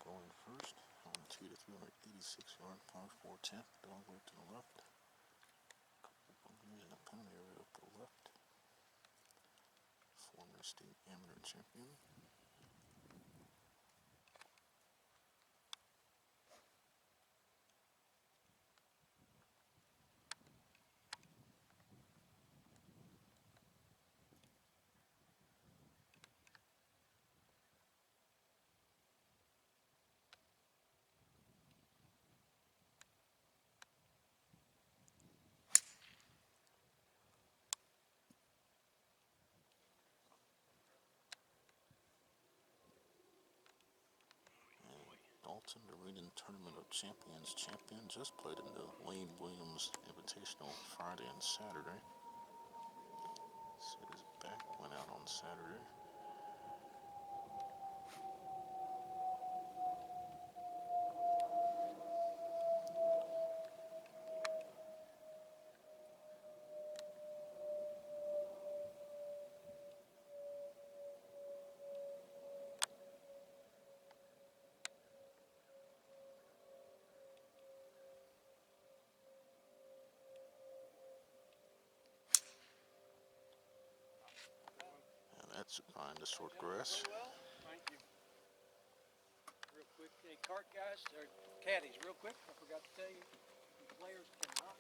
Going first on the tee to 386-yard par 4 10, dogleg to the left. Couple bunkers in a penalty area up to the left. Former state amateur champion. Dalton, the reigning Tournament of Champions champion, just played in the Wayne Williams Invitational Friday and Saturday. Said his back went out on Saturday. And that's behind the short grass. Well, thank you. Real quick, any cart guys or caddies, real quick, I forgot to tell you, the players cannot.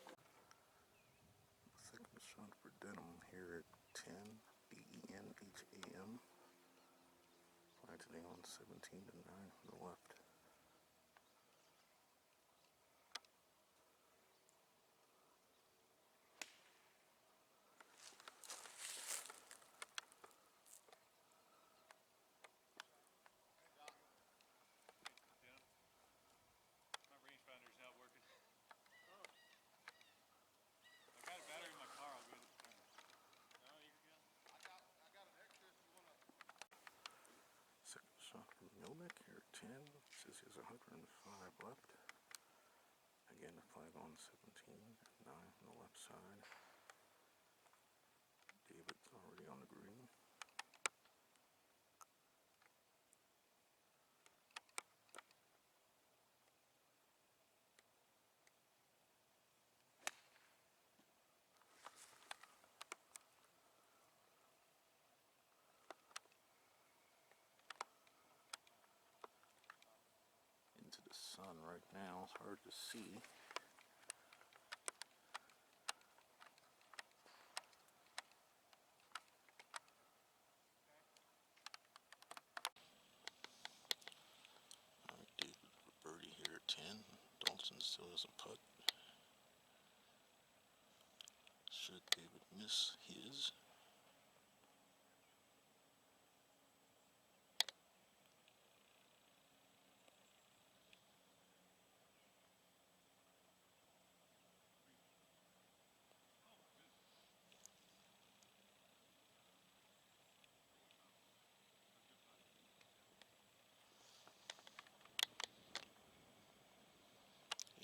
Second shot for Denham here at 10, Denham. Fly today on 17 to 9 from the left. My rangefinder's not working. Oh. I got a battery in my car. I'll go to the turn. No, you're good. I got an extra if you want to. Second shot from Melnyk here at 10. Says he has 105 left. Again, the flag on 17, 9 from the left side. David's already on the green. Into the sun right now, it's hard to see. Alright, David for birdie here at 10. Dalton still has a putt. Should David miss his?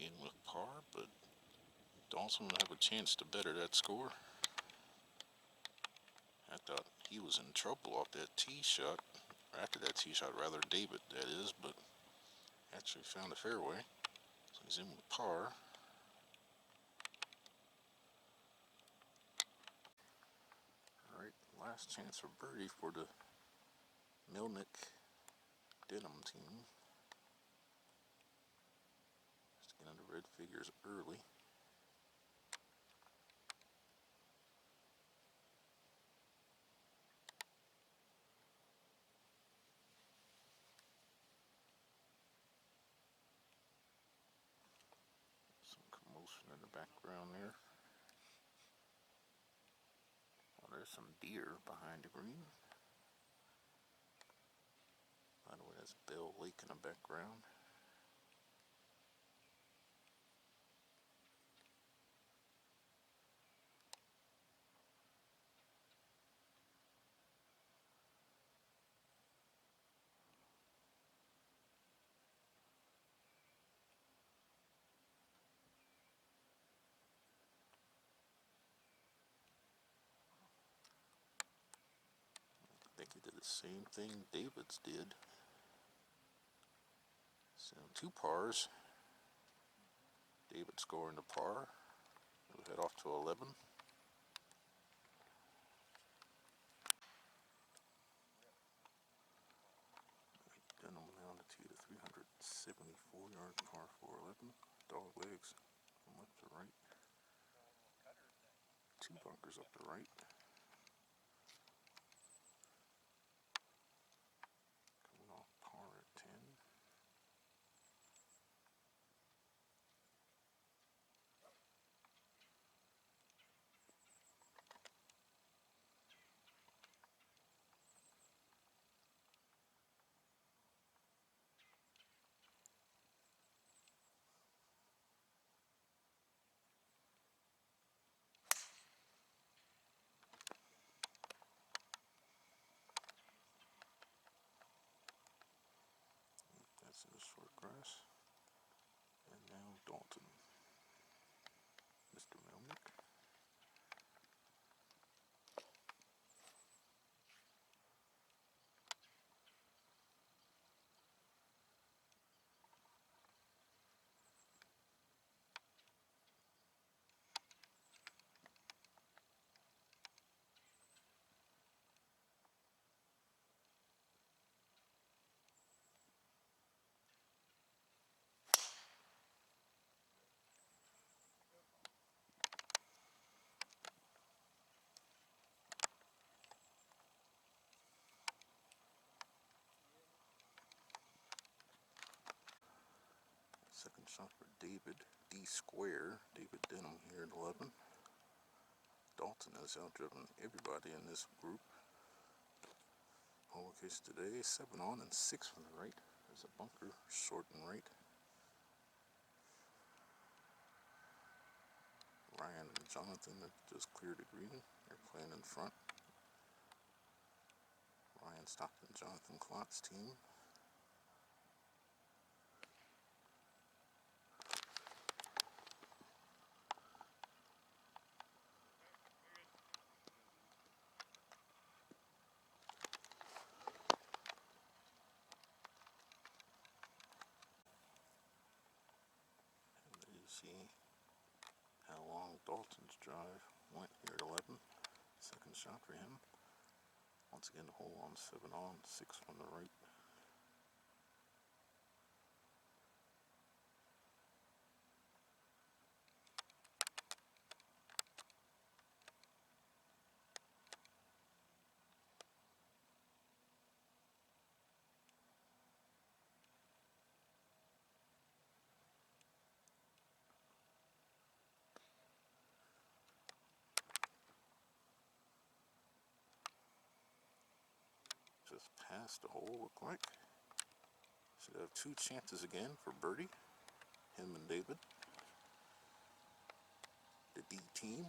In with par, but Dalton will have a chance to better that score. I thought he was in trouble off that tee shot, or after that tee shot rather, David that is, but actually found the fairway. So he's in with par. Alright, last chance for birdie for the Melnyk Denham team. Just get under red figures early. Some commotion in the background there. Oh, there's some deer behind the green. By the way, that's Bell Lake in the background. I think he did the same thing David's did. 2 pars. David scoring the par. We'll head off to 11. Denham now on the tee to 374 yard par 411. Dog legs from left to right. 2 bunkers up the right. Coming off par at 10. That's in the short grass. And now Dalton. Mr. Melnyk. Second shot for David. D square. David Denham here at 11. Dalton has outdriven everybody in this group. Hole location today, 7 on and 6 from the right. There's a bunker short and right. Ryan and Jonathan have just cleared the green. They're playing in front. Ryan Stockton, Jonathan Klotz's team. And there you see how long Dalton's drive went here at 11. Second shot for him. Once again, the hole on 7 on, 6 from the right. Just past the hole, look like. Should have 2 chances again for birdie. Him and David. The D team.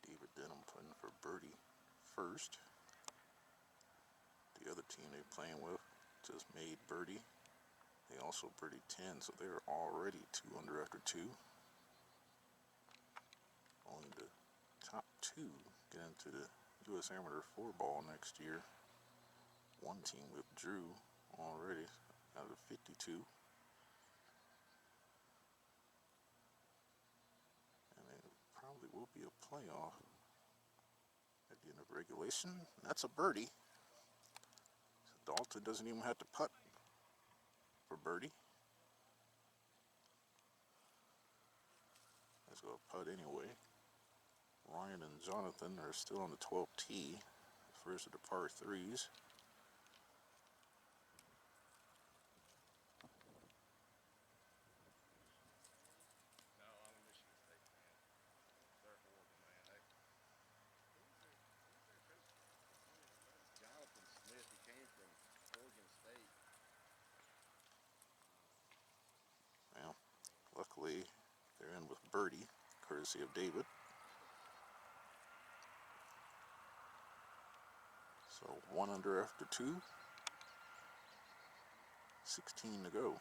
David Denham putting for birdie first. The other team they're playing with just made birdie. They also birdied 10, so they're already 2 under after 2. Only the top 2 get into the U.S. Amateur 4 ball next year. One team withdrew already out of 52. And there probably will be a playoff at the end of regulation. That's a birdie. So Dalton doesn't even have to putt for birdie. Let's go putt anyway. Ryan and Jonathan are still on the 12th tee. First of the par 3s. Well, luckily they're in with birdie, courtesy of David. So 1 under after 2. 16 to go.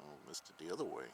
Oh, missed it the other way.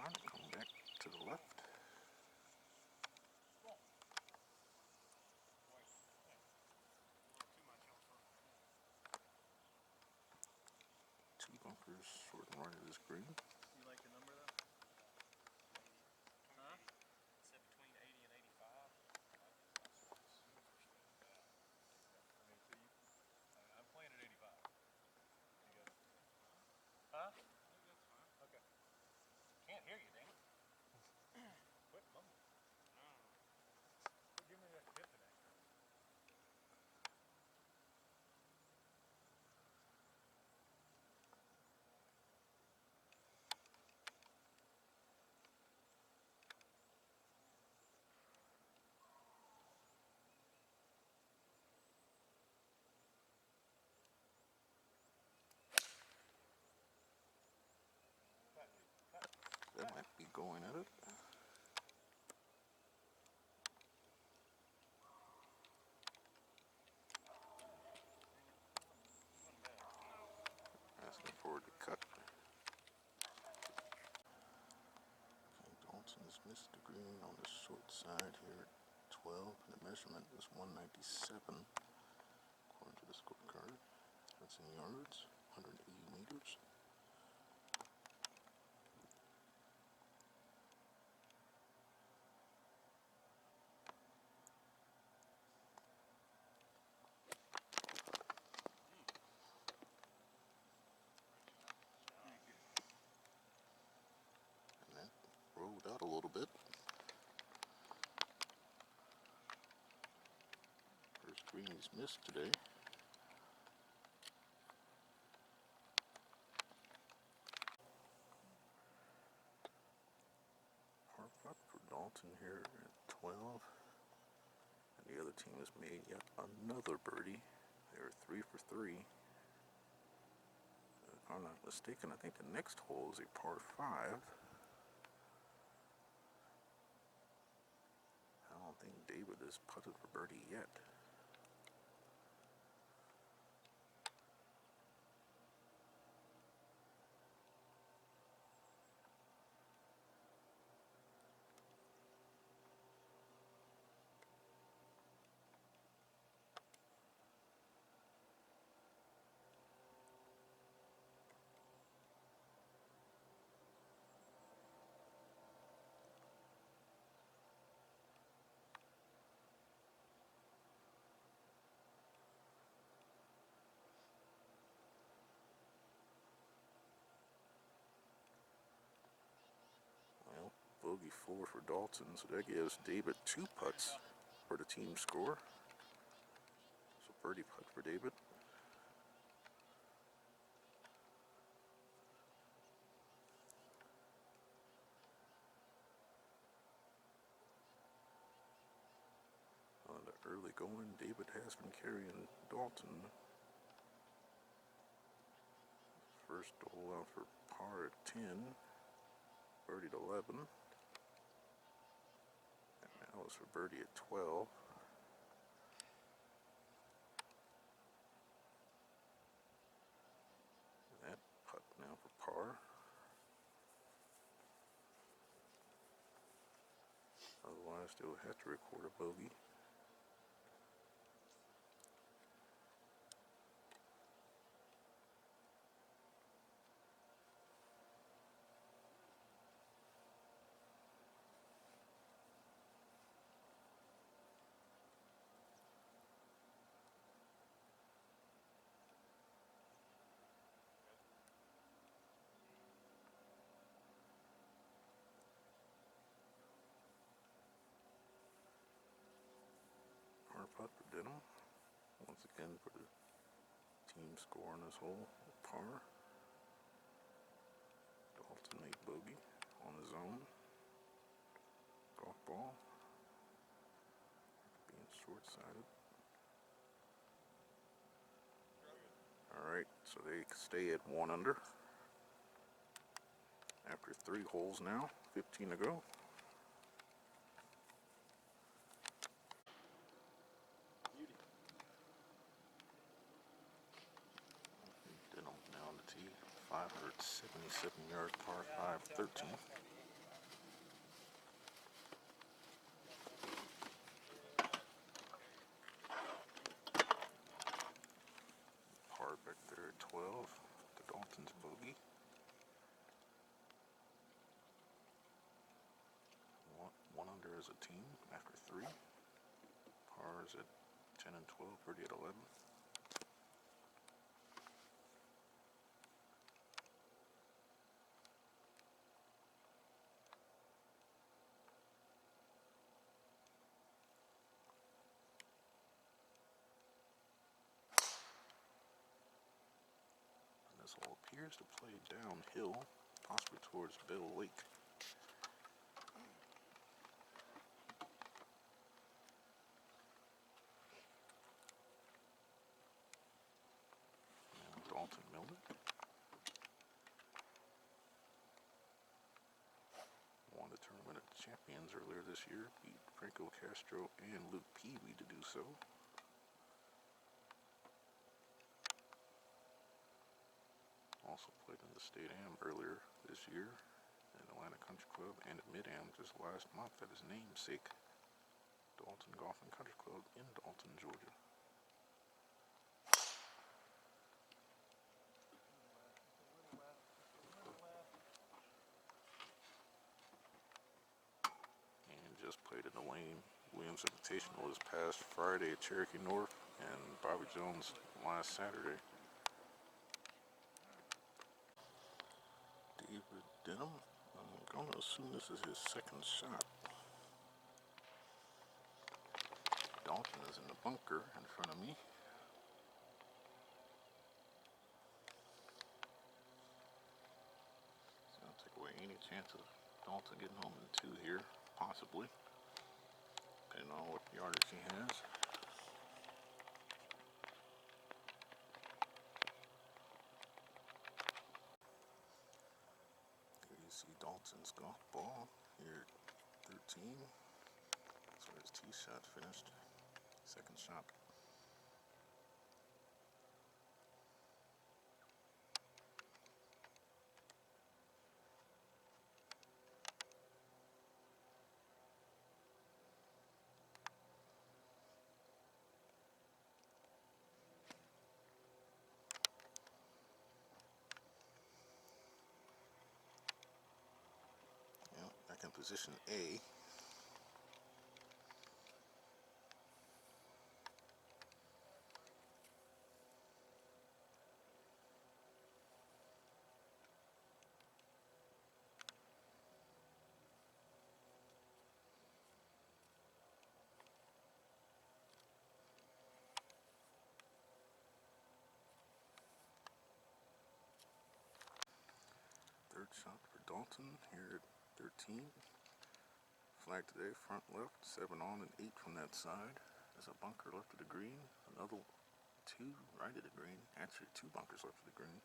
trying to come back to the left. Two bunkers short and right of this green. You like the number though? Huh? Said between 80 and 85. I'm playing at 85. You got it. Huh? I think that's fine. Okay. Can't hear you, dang it. Quit mumbling. No. Quit giving me that tip today. That might be going at it. Asking for it to cut. Okay, Dalton's missed the green on the short side here at 12. And the measurement is 197 according to the scorecard. That's in yards, 180 meters. And that rolled out a little bit. First green he's missed today. Par putt for Dalton here at 12. And the other team has made yet another birdie. They are 3 for 3. If I'm not mistaken, I think the next hole is a par 5. I don't think David has putted for birdie yet. Well, bogey 4 for Dalton, so that gives David 2 putts for the team score. So birdie putt for David. On the early going, David has been carrying Dalton. First hole out for par at 10, birdie at 11, and now is for birdie at 12. That putt now for par. Otherwise, they'll have to record a bogey. Par putt for Denham. Once again for the team score on this hole, par. Dalton made bogey on his own. Golf ball. Being short-sided. Alright, so they stay at 1 under. After 3 holes now, 15 to go. Denham now on the tee, 577 yard par 5, 13. as a team after 3. Pars at 10 and 12, birdie at 11. This hole appears to play downhill, possibly towards Bell Lake. Now Dalton Melnyk won the Tournament of Champions earlier this year, beat Franco Castro and Luke Peavy to do so. Also played in the State Am earlier this year, at Atlanta Country Club, and at Mid-Am just last month at his namesake, Dalton Golf and Country Club in Dalton, Georgia. And just played in the Wayne Williams Invitational this past Friday at Cherokee North, and Bobby Jones last Saturday. David Denham, I'm going to assume this is his second shot. Dalton is in the bunker in front of me. So I'll take away any chance of Dalton getting home in 2 here, possibly, depending on what yardage he has. Here you see Dalton's golf ball here at 13. That's where his tee shot finished. Second shot. Yeah, back in position A. Third shot for Dalton here at 13. Flag today, front left, 7 on and 8 from that side. There's a bunker left of the green, another 2 right of the green, actually 2 bunkers left of the green.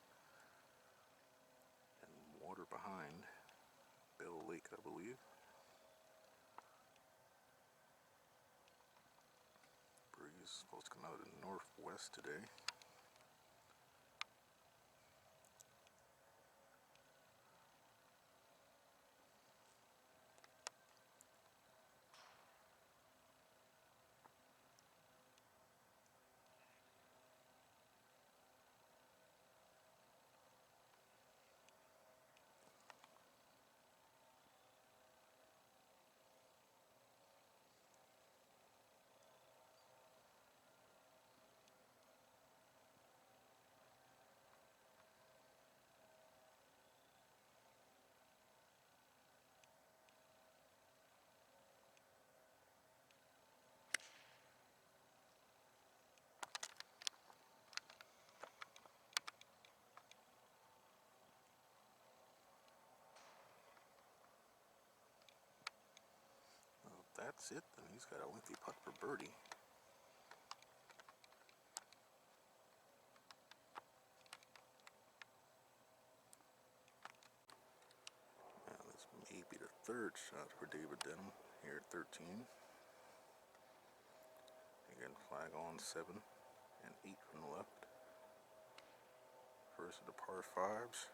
And water behind Bell Lake, I believe. Breeze is supposed to come out of the northwest today. Well, that's it, then he's got a lengthy putt for birdie. Now this may be the third shot for David Denham here at 13. Again, flag on 7 and 8 from the left. First of the par 5s.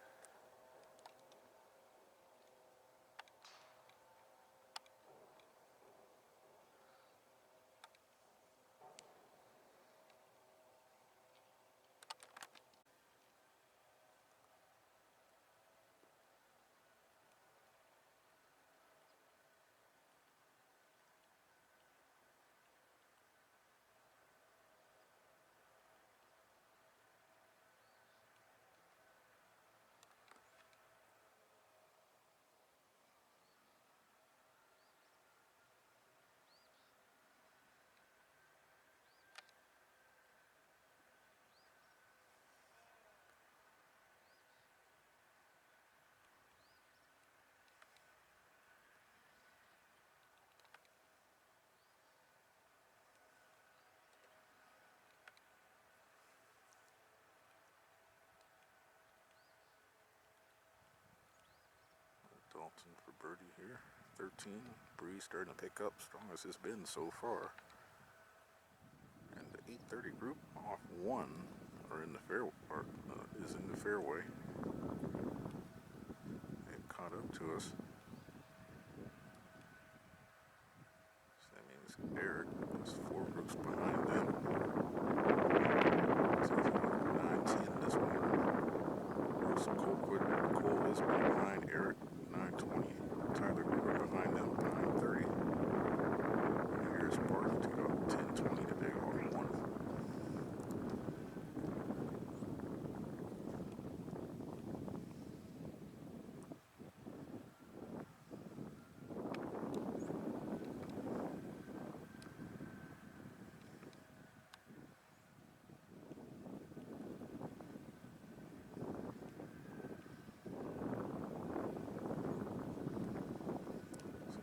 birdie here. 13. Breeze starting to pick up, strong as it's been so far. And the 830 group off one are in the fairway. Is in the fairway. They've caught up to us. So that means Eric is 4 groups behind them. So 910 this morning. Wilson Cole is behind Eric, 920. Tyler Gruber behind them, 930. And here's Barton to go 1020 today on one.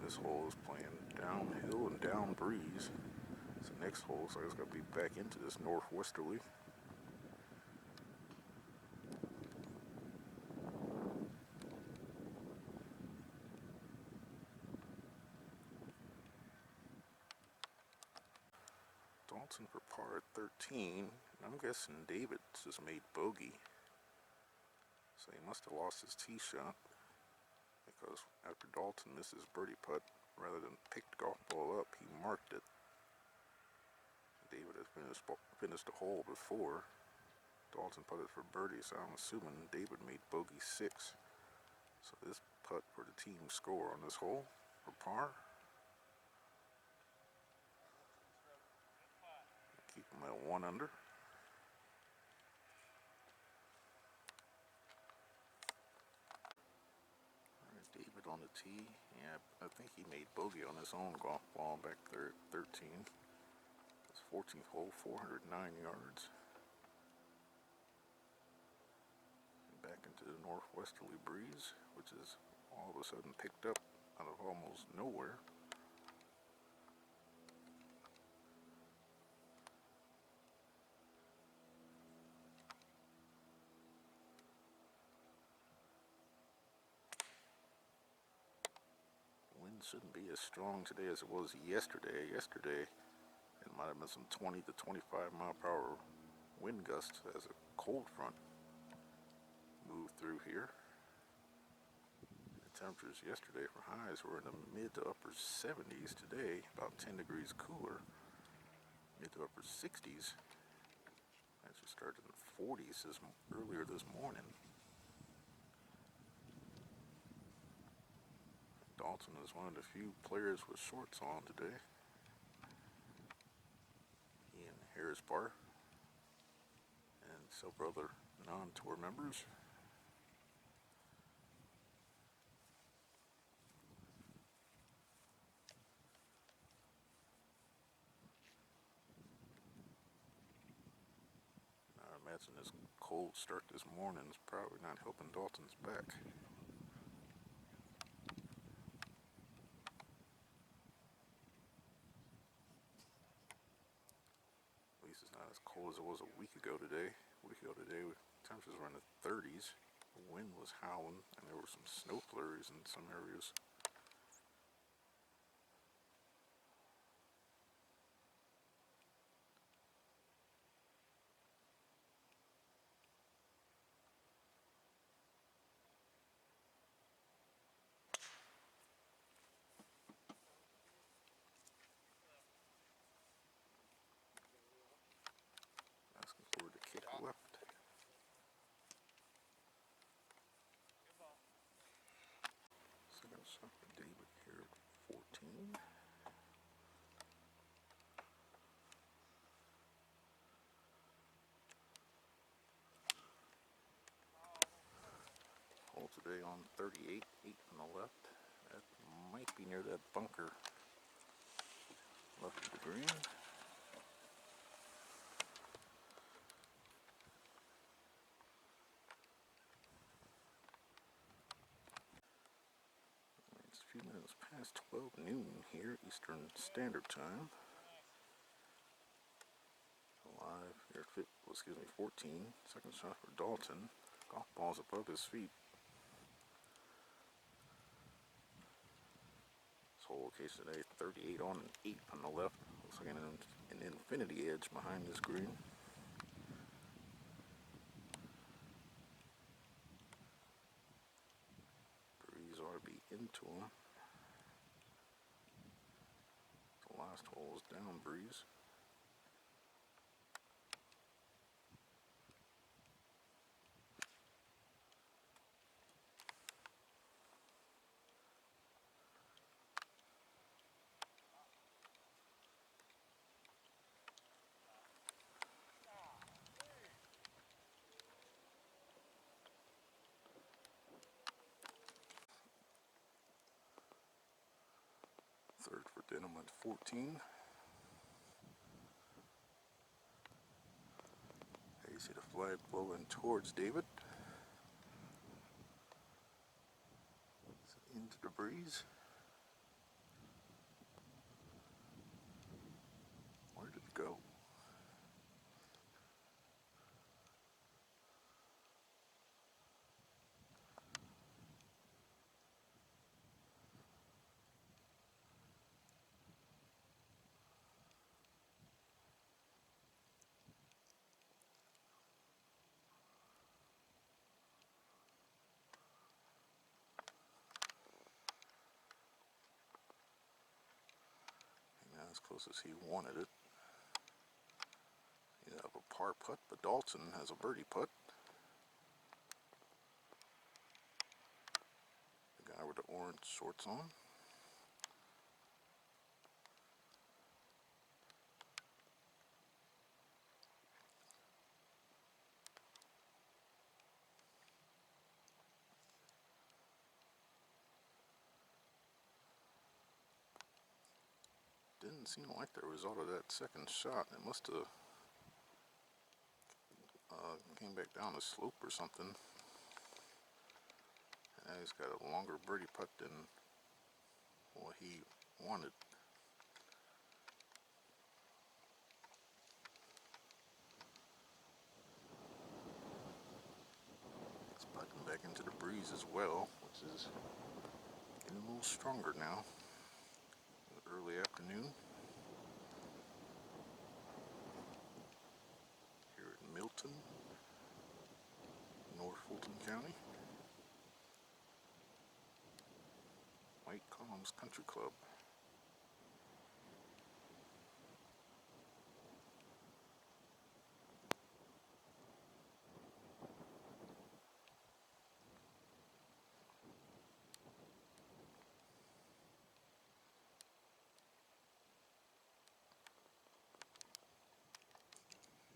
This hole is playing downhill and down breeze. So next hole, so it's going to be back into this northwesterly. Dalton for par at 13. I'm guessing David just made bogey. So he must have lost his tee shot. Because after Dalton missed his birdie putt, rather than pick the golf ball up, he marked it. David has finished the hole before Dalton putted for birdie, so I'm assuming David made bogey 6. So this putt for the team score on this hole for par. Keep him at 1 under. David on the tee. Yeah, I think he made bogey on his own golf ball back there at 13. His 14th hole, 409 yards. And back into the northwesterly breeze, which is all of a sudden picked up out of almost nowhere. Shouldn't be as strong today as it was yesterday. Yesterday, it might have been some 20 to 25 mile per hour wind gusts as a cold front moved through here. The temperatures yesterday for highs were in the mid to upper 70s. Today, about 10 degrees cooler, mid to upper 60s. Actually started in the 40s earlier this morning. Dalton is one of the few players with shorts on today. He and Harris Barr and several other non-tour members. I imagine this cold start this morning is probably not helping Dalton's back. It's not as cold as it was a week ago today. Temperatures were in the 30s. The wind was howling, and there were some snow flurries in some areas. Asking for the kick left. Second shot for David here at 14. Hole today on 38, 8 on the left. That might be near that bunker left of the green. It's a few minutes past 12 noon here, Eastern Standard Time. Live here at 14. Second shot for Dalton. Golf ball's above his feet. hole case today. 38 on and 8 on the left. Looks like an infinity edge behind this green. Breeze ought to be into him. The last hole is down breeze. Third for Denham at 14. There you see the flag blowing towards David. Into the breeze. Where did it go? As close as he wanted it. You have a par putt, but Dalton has a birdie putt. The guy with the orange shorts on. Didn't seem like the result of that second shot. It must have came back down the slope or something. And he's got a longer birdie putt than what he wanted. It's putting back into the breeze as well, which is getting a little stronger now. Early afternoon here in Milton, North Fulton County. White Columns Country Club.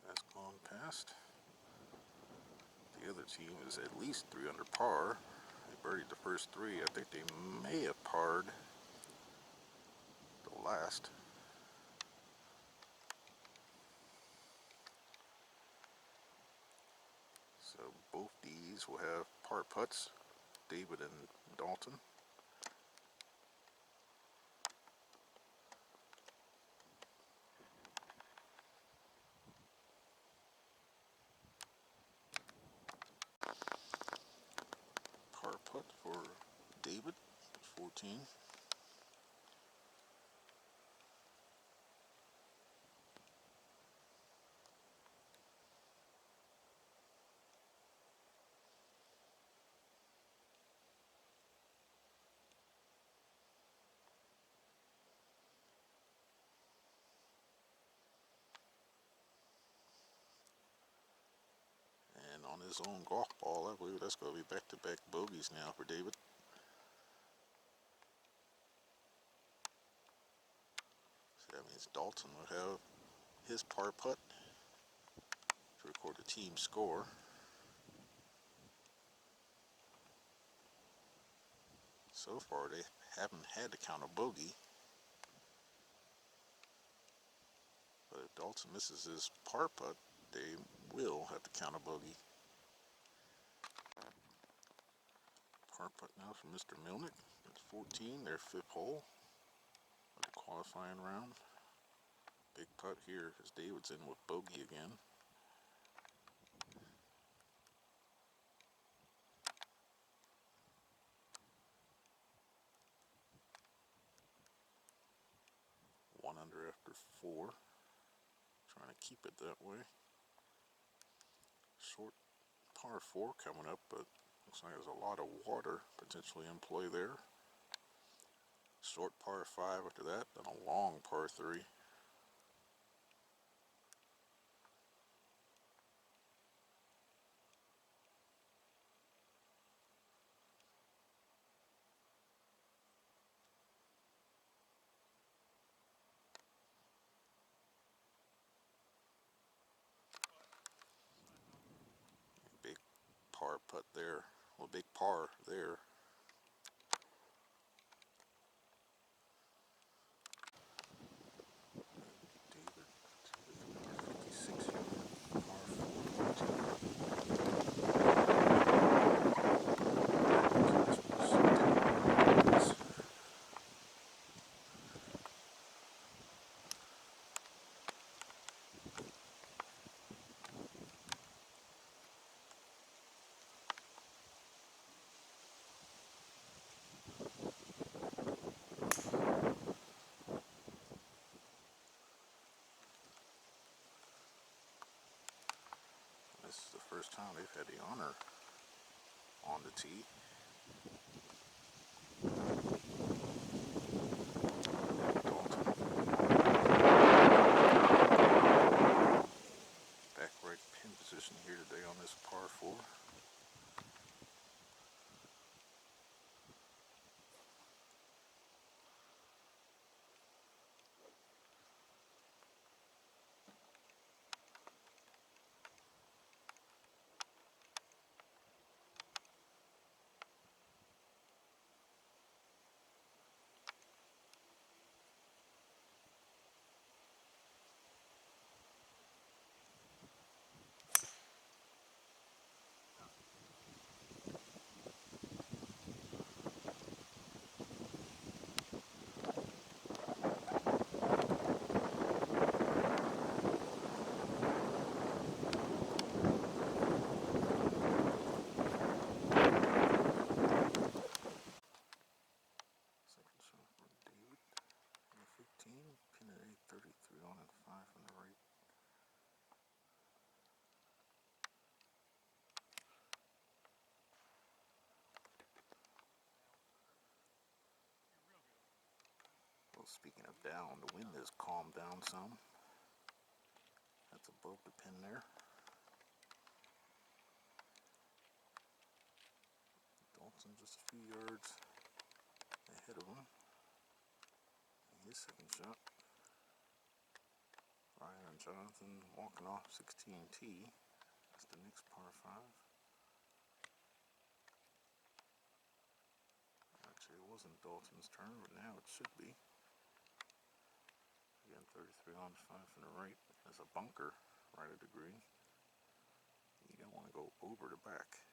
That's gone past. The other team is at least 3 under par. They birdied the first 3. I think they may have parred the last. So both these will have par putts, David and Dalton. Par putt for David, 14. And on his own golf ball, I believe that's going to be back-to-back bogeys now for David. So that means Dalton will have his par putt to record the team score. So far, they haven't had to count a bogey. But if Dalton misses his par putt, they will have to count a bogey. Par putt now from Mr. Melnyk. That's 14, their 5th hole of the qualifying round. Big putt here as David's in with bogey again. under after 4. Trying to keep it that way. Short par 4 coming up, but looks like there's a lot of water potentially in play there. Short par 5 after that, then a long par 3. Big par putt there. Well, big par there. David, 56 yard par 4. This is the first time they've had the honor on the tee. Dalton. Back right pin position here today on this par 4. Second shot for David. 15, pin at 833 on and 5 from the right. Well, speaking of down, the wind has calmed down some. That's above the pin there. Dalton just a few yards ahead of him. And his second shot. Ryan and Jonathan walking off 16T. That's the next par 5. Actually, it wasn't Dalton's turn, but now it should be. Again, 33 on, 5 from the right. There's a bunker right at the green. You don't want to go over the back.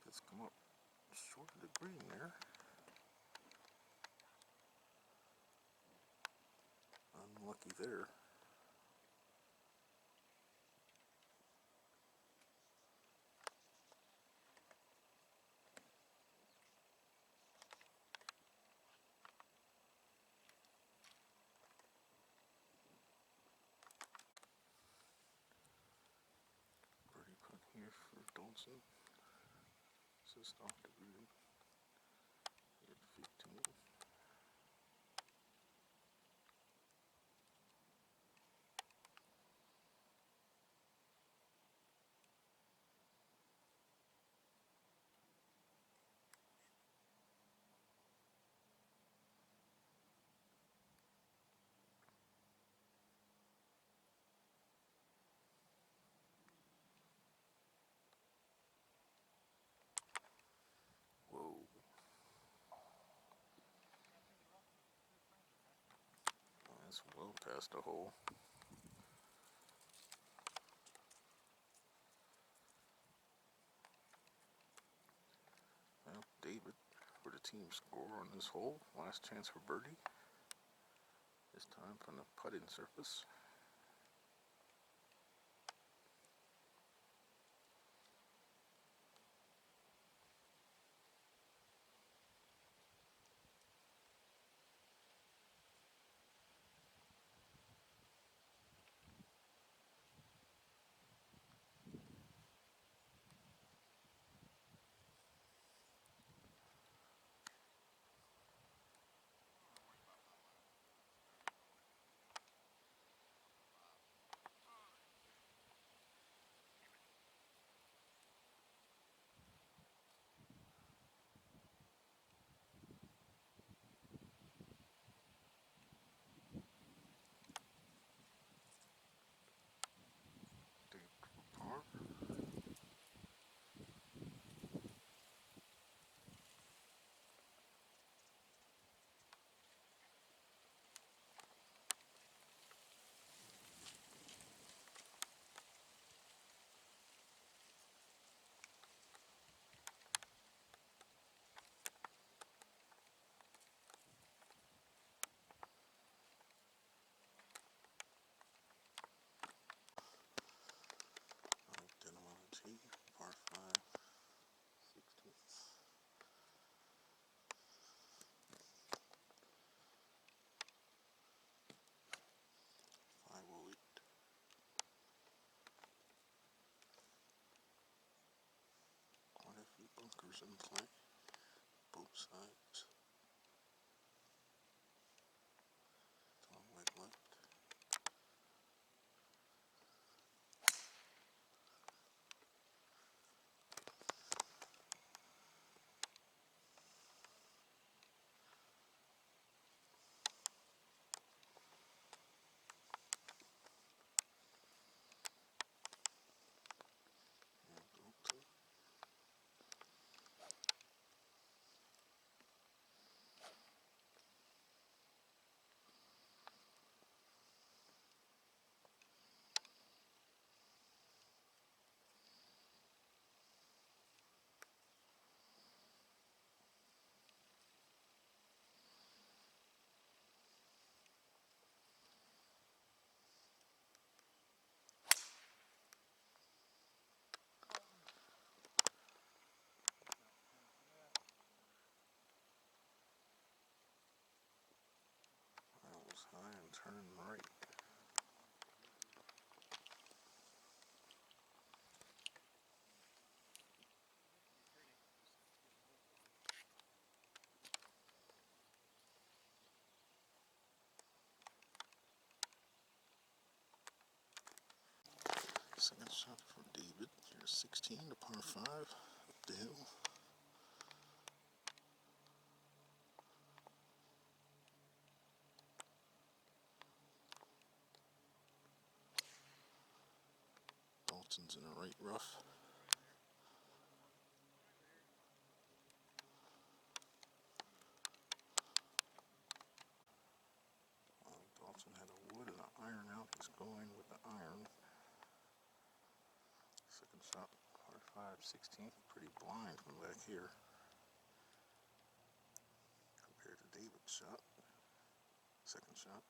It's come up short of the green there. Unlucky there. Birdie putt here for Dalton. Just off the green. At 15. That's well past the hole. Well, David for the team score on this hole. Last chance for birdie. This time from the putting surface. David for par. Denham on the tee, par 5, 16. 508. Quite a few bunkers in play, both sides. Long way left. And Milton. That was high and turning right. Second shot from David. Here's 16 to par 5. Up the hill. Dalton's in the right rough. Dalton had a wood and an iron out. He's going with the iron. Second shot, par 5, 16. Pretty blind from back here compared to David's shot. Second shot.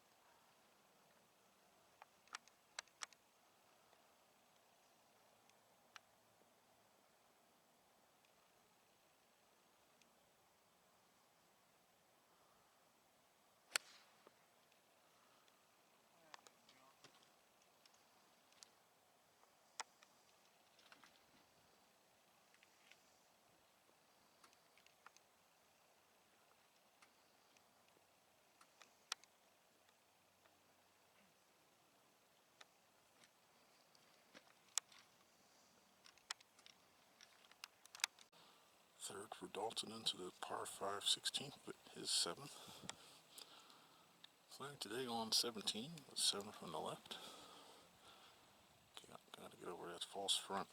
Third for Dalton into the par 5, 16th, but his 7th. Flag today on 17, with 7 from the left. Got to get over that false front.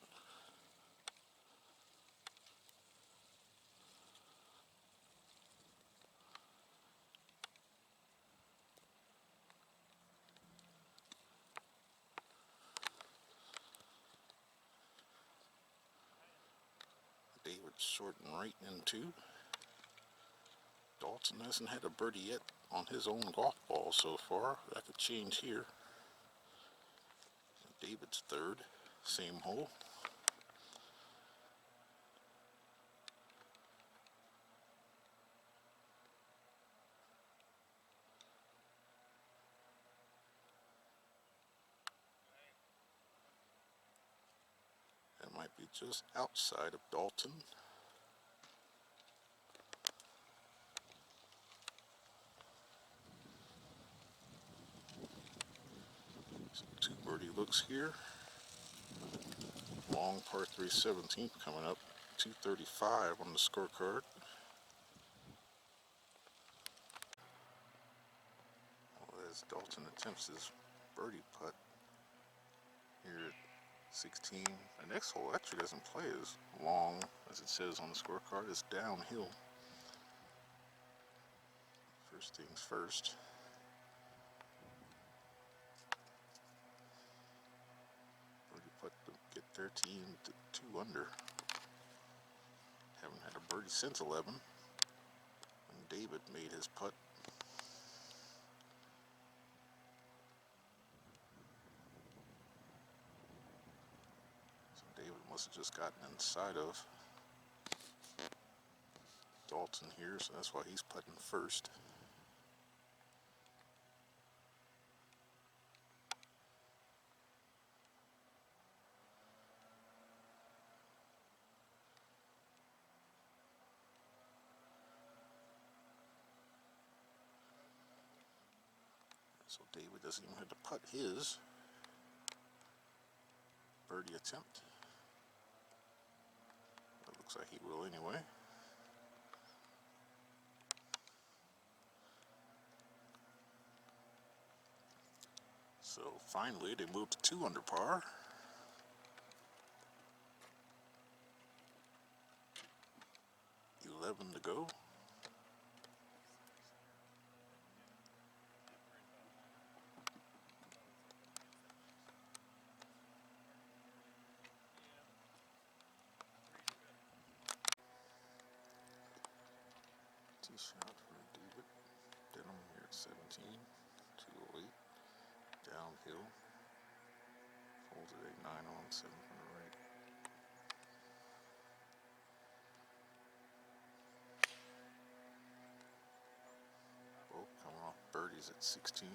short and right in 2. Dalton hasn't had a birdie yet on his own golf ball so far. That could change here. David's 3rd, same hole. That might be just outside of Dalton. So 2 birdie looks here. Long par 3 17th coming up. 235 on the scorecard. Well, as Dalton attempts his birdie putt here at 16. The next hole actually doesn't play as long as it says on the scorecard. It's downhill. First things first. Birdie putt to get their team to 2 under. Haven't had a birdie since 11 when David made his putt. So David must have just gotten inside of Dalton here, so that's why he's putting first. So David doesn't even have to putt his birdie attempt. It looks like he will anyway. So finally they moved to 2 under par. To go. Tee shot for David. Denham here at 17. 208. Downhill. Folded a 9 on 7 from the right. Both coming off birdies at 16.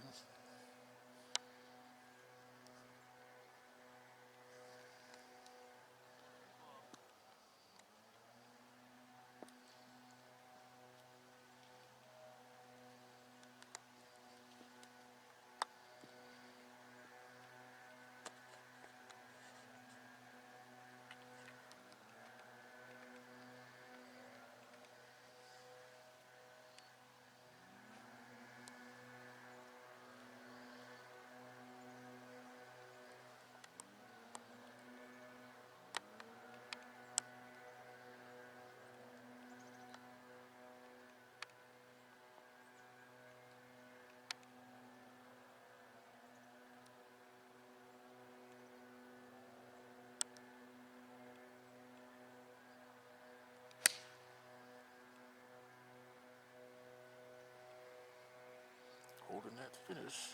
Holding that finish.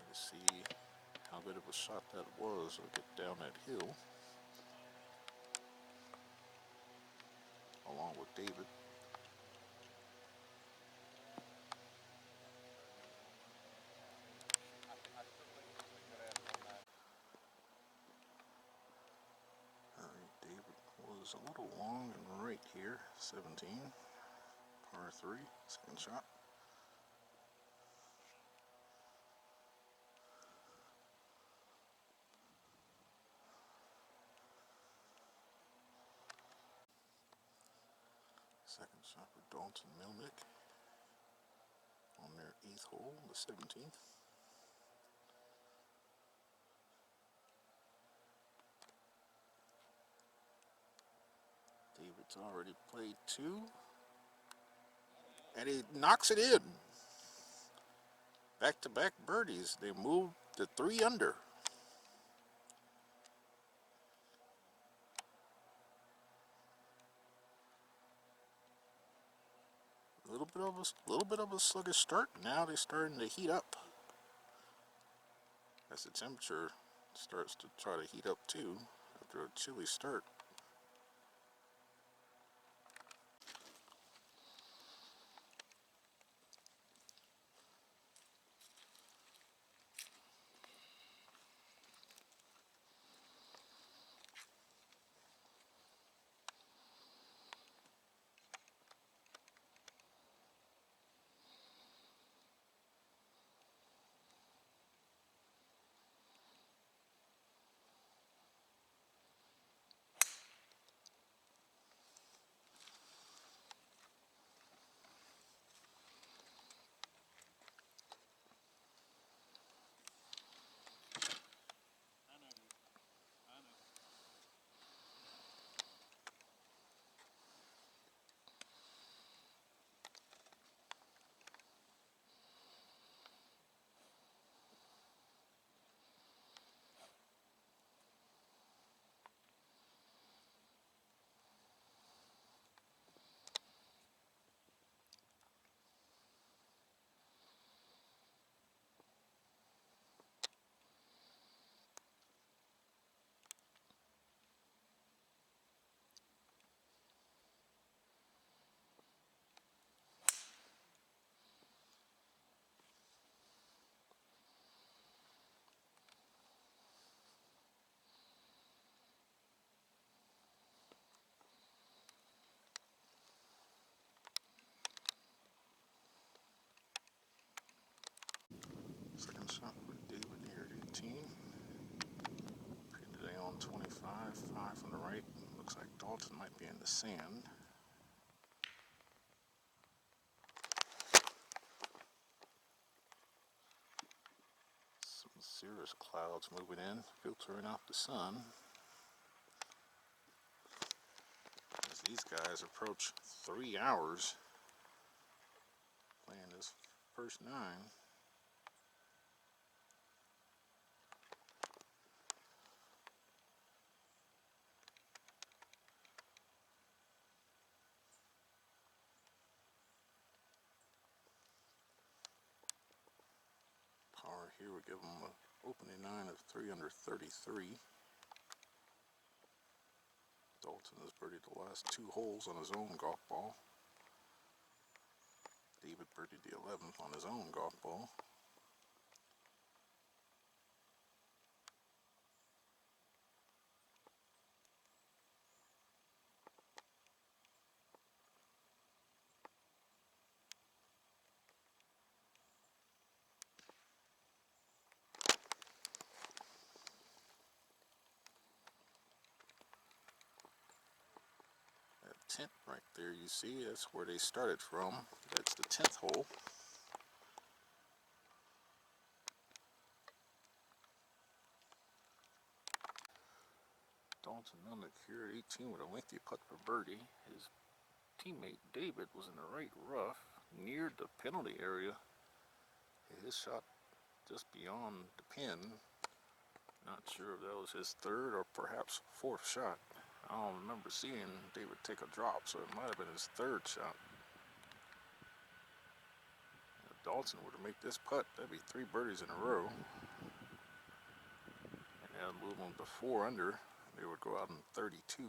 Let's see how good of a shot that was. We'll get down that hill along with David. Alright, David was a little long and right here. 17. Par 3. Second shot. Second shot for Dalton Melnyk on their 8th hole, the 17th. David's already played 2, and he knocks it in. Back-to-back birdies. They moved to 3 under. Little bit of a sluggish start. Now they're starting to heat up. As the temperature starts to try to heat up too after a chilly start. I know, dude. I know. Second shot for David here at 18. Today on 25, 5 on the right. Looks like Dalton might be in the sand. Some cirrus clouds moving in, filtering out the sun. As these guys approach 3 hours playing this first 9. Power here would give them an opening 9 of 3 under 33. Dalton has birdied the last 2 holes on his own golf ball. David birdied the 11th on his own golf ball. That tent right there you see, that's where they started from. That's the 10th hole. Dalton Melnyk here at 18 with a lengthy putt for birdie. His teammate David was in the right rough, near the penalty area. His shot just beyond the pin. Not sure if that was his 3rd or perhaps 4th shot. I don't remember seeing David take a drop, so it might have been his 3rd shot. If Dalton were to make this putt, that'd be 3 birdies in a row. And that'd move them to 4 under. They would go out in 32.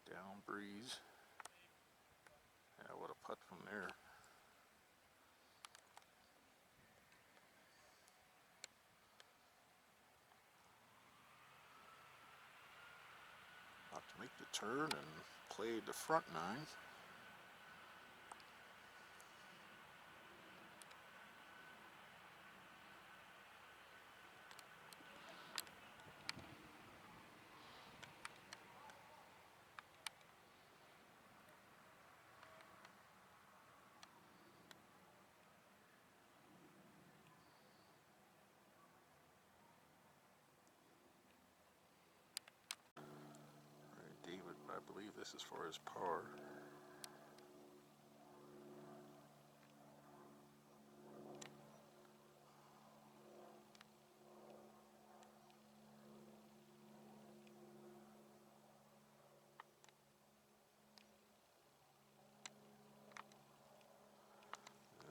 Down breeze. Yeah, what a putt from there. About to make the turn and play the front 9. I believe this is for his par.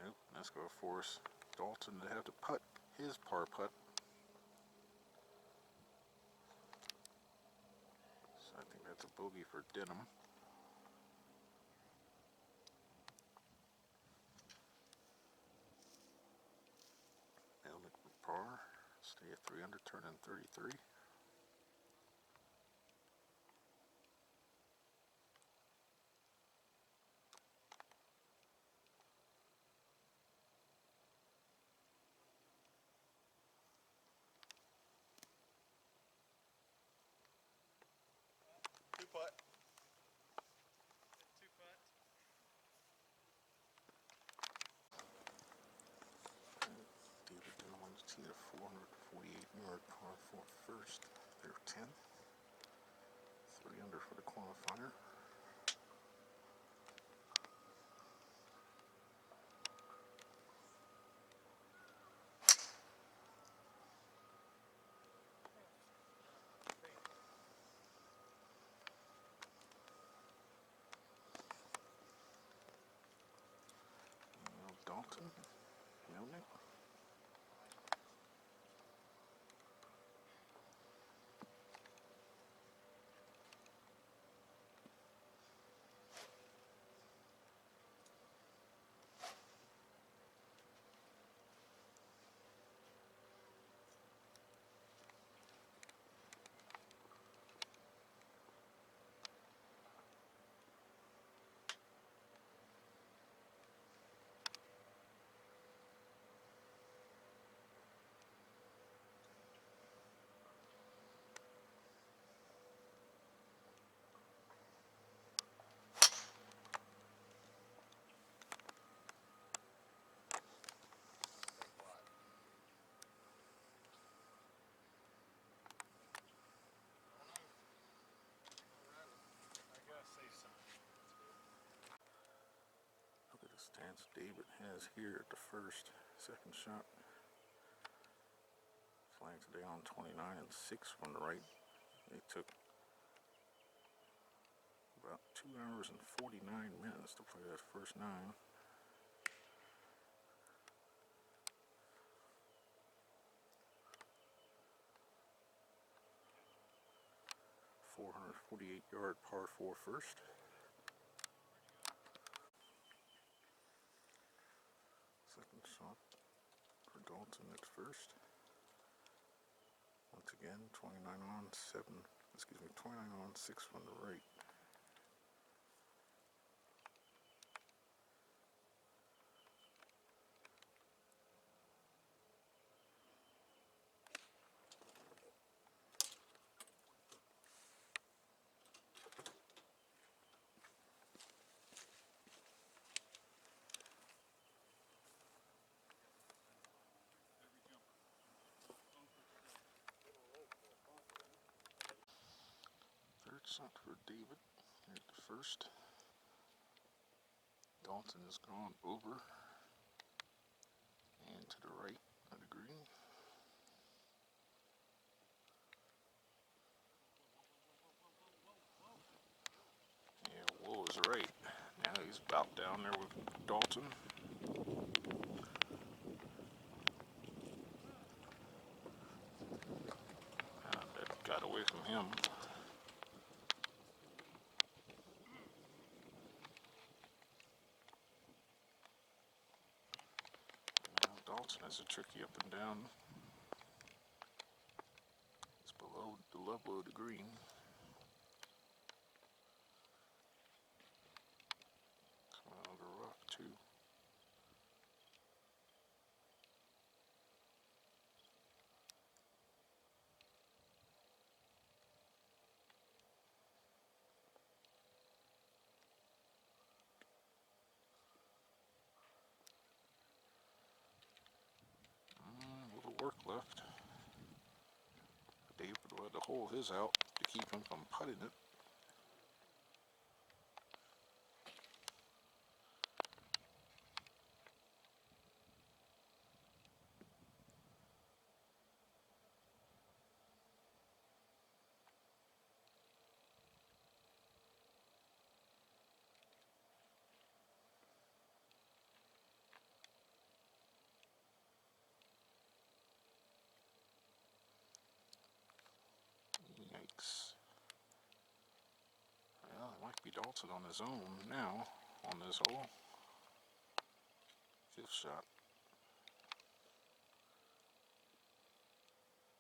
Nope, that's going to force Dalton to have to putt his par putt. So I think that's a bogey for Denham. Melnyk for par. Stay at 3 under, turn in 33. Two putt. Two putt. David Denham on the tee at 448-yard par 4 first. They're 10th. 3 under for the qualifier. Dalton Melnyk. I gotta say something. Look at the stance David has here at the first. Second shot. Flags down 29 and 6 from the right. They took about 2 hours and 49 minutes to play that first 9. 448-yard par 4 first. Second shot for Dalton at first. Once again, 29 on 7. 29 on 6 from the right. Third shot for David here at the first. Dalton has gone over and to the right of the green. Yeah, whoa is right. Now he's about down there with Dalton. That got away from him. Now Dalton has a tricky up and down. It's below the level of the green. Coming out of the rough too. A little work left. David will have to hold his out to keep him from putting it. Dalton on his own now on this hole. Fifth shot.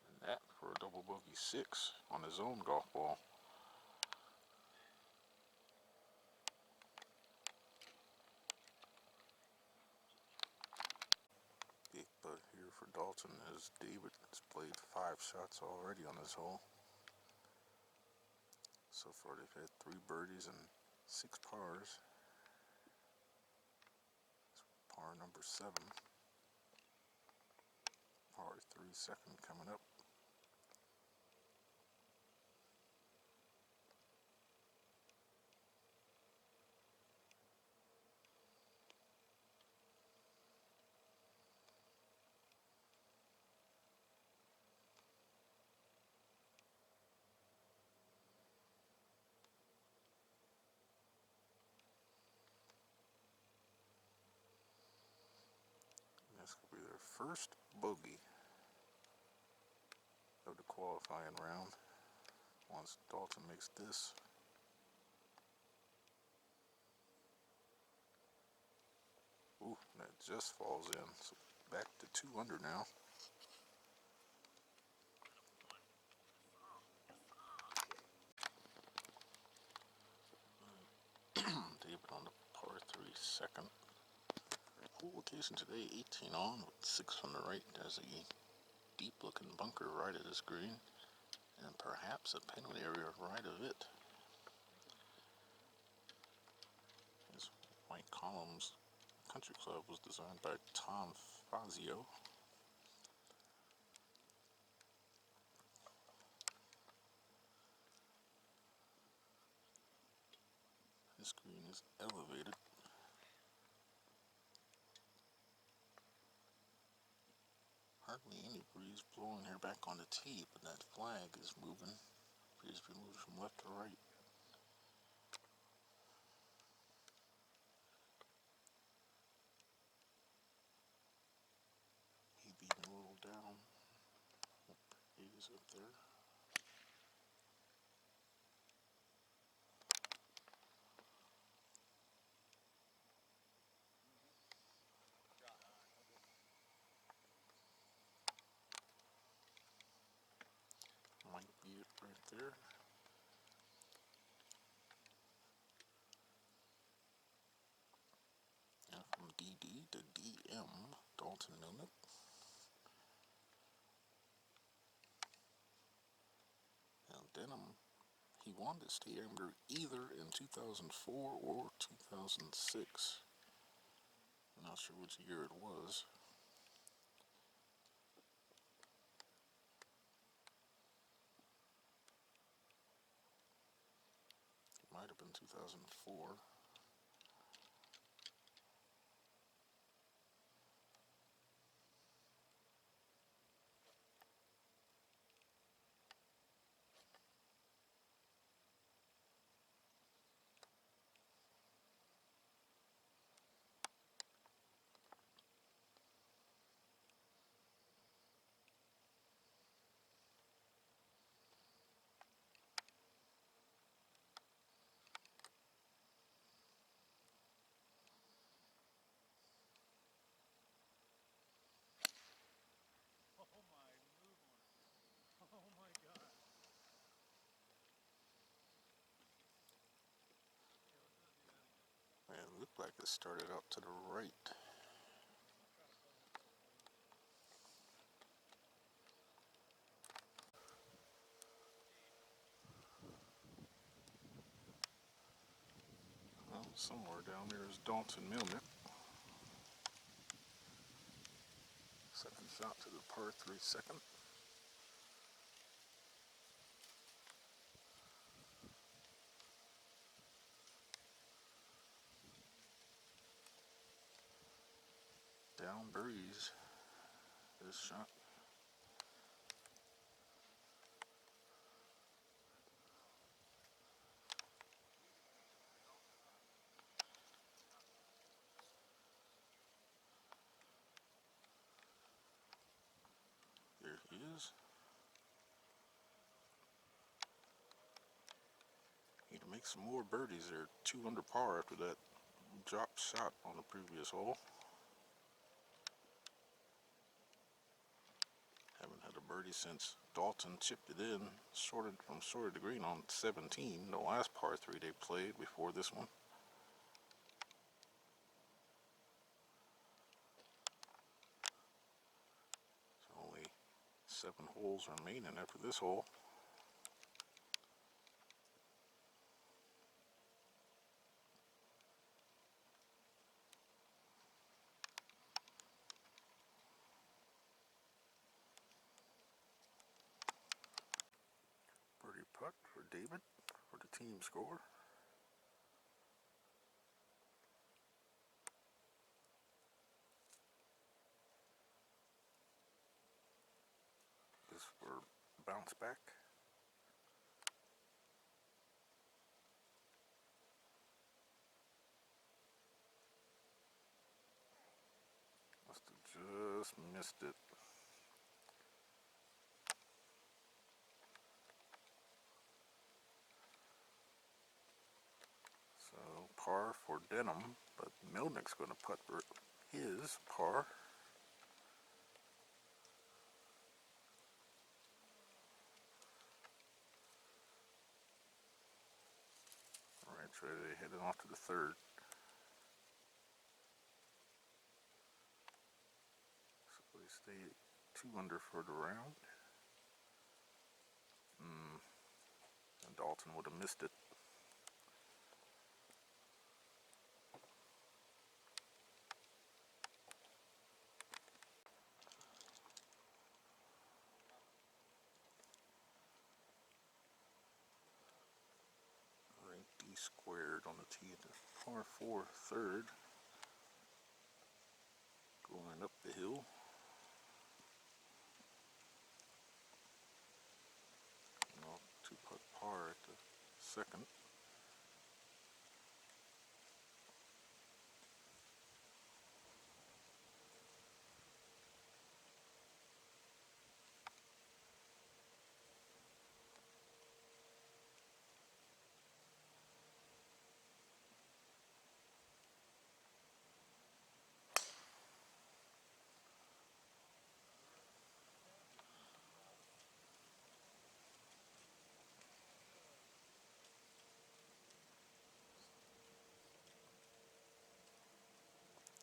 And that for a double bogey 6 on his own golf ball. Big putt here for Dalton as David has played 5 shots already on this hole. So far they've had 3 birdies and 6 pars. Par number 7. Par 3 second coming up. This could be their first bogey of the qualifying round once Dalton makes this. Ooh, that just falls in. So back to 2 under now. David on the par 3 second. Full location today, 18 on with 6 on the right. There's a deep looking bunker right at his green and perhaps a penalty area right of it. His White Columns Country Club was designed by Tom Fazio. This green is elevated. Hardly any breeze blowing here back on the tee, but that flag is moving. Appears to be moving from left to right. Maybe a little down. He is up there. Might be it right there. And from DD to DM, Dalton Melnyk. Now Denham, he wanted to stay amateur either in 2004 or 2006. I'm not sure which year it was. It might have been 2004. Oh my, move on it. Oh my god. Okay, let's not do that again. Man, it looked like it started out to the right. I'll try to play myself clean. Well, somewhere down there is Dalton Melnyk. Second shot to the par 3 second. Down breeze. This shot. There he is. Either makes make some more birdies. They're 2 under par after that drop shot on the previous hole. Haven't had a birdie since Dalton chipped it in short of the green on 17, the last par 3 they played before this one. So only 7 holes remaining after this hole. Birdie putt for David for the team score. This for bounce back. Must have just missed it. So par for Denham, but Melnyk's going to putt for his par. Alright, so they're heading off to the third. So they stay 2 under for the round. And Dalton would have missed it. Alright, D squared on the tee at the par 4 third. Going up the hill. Well, 2-putt par at the second.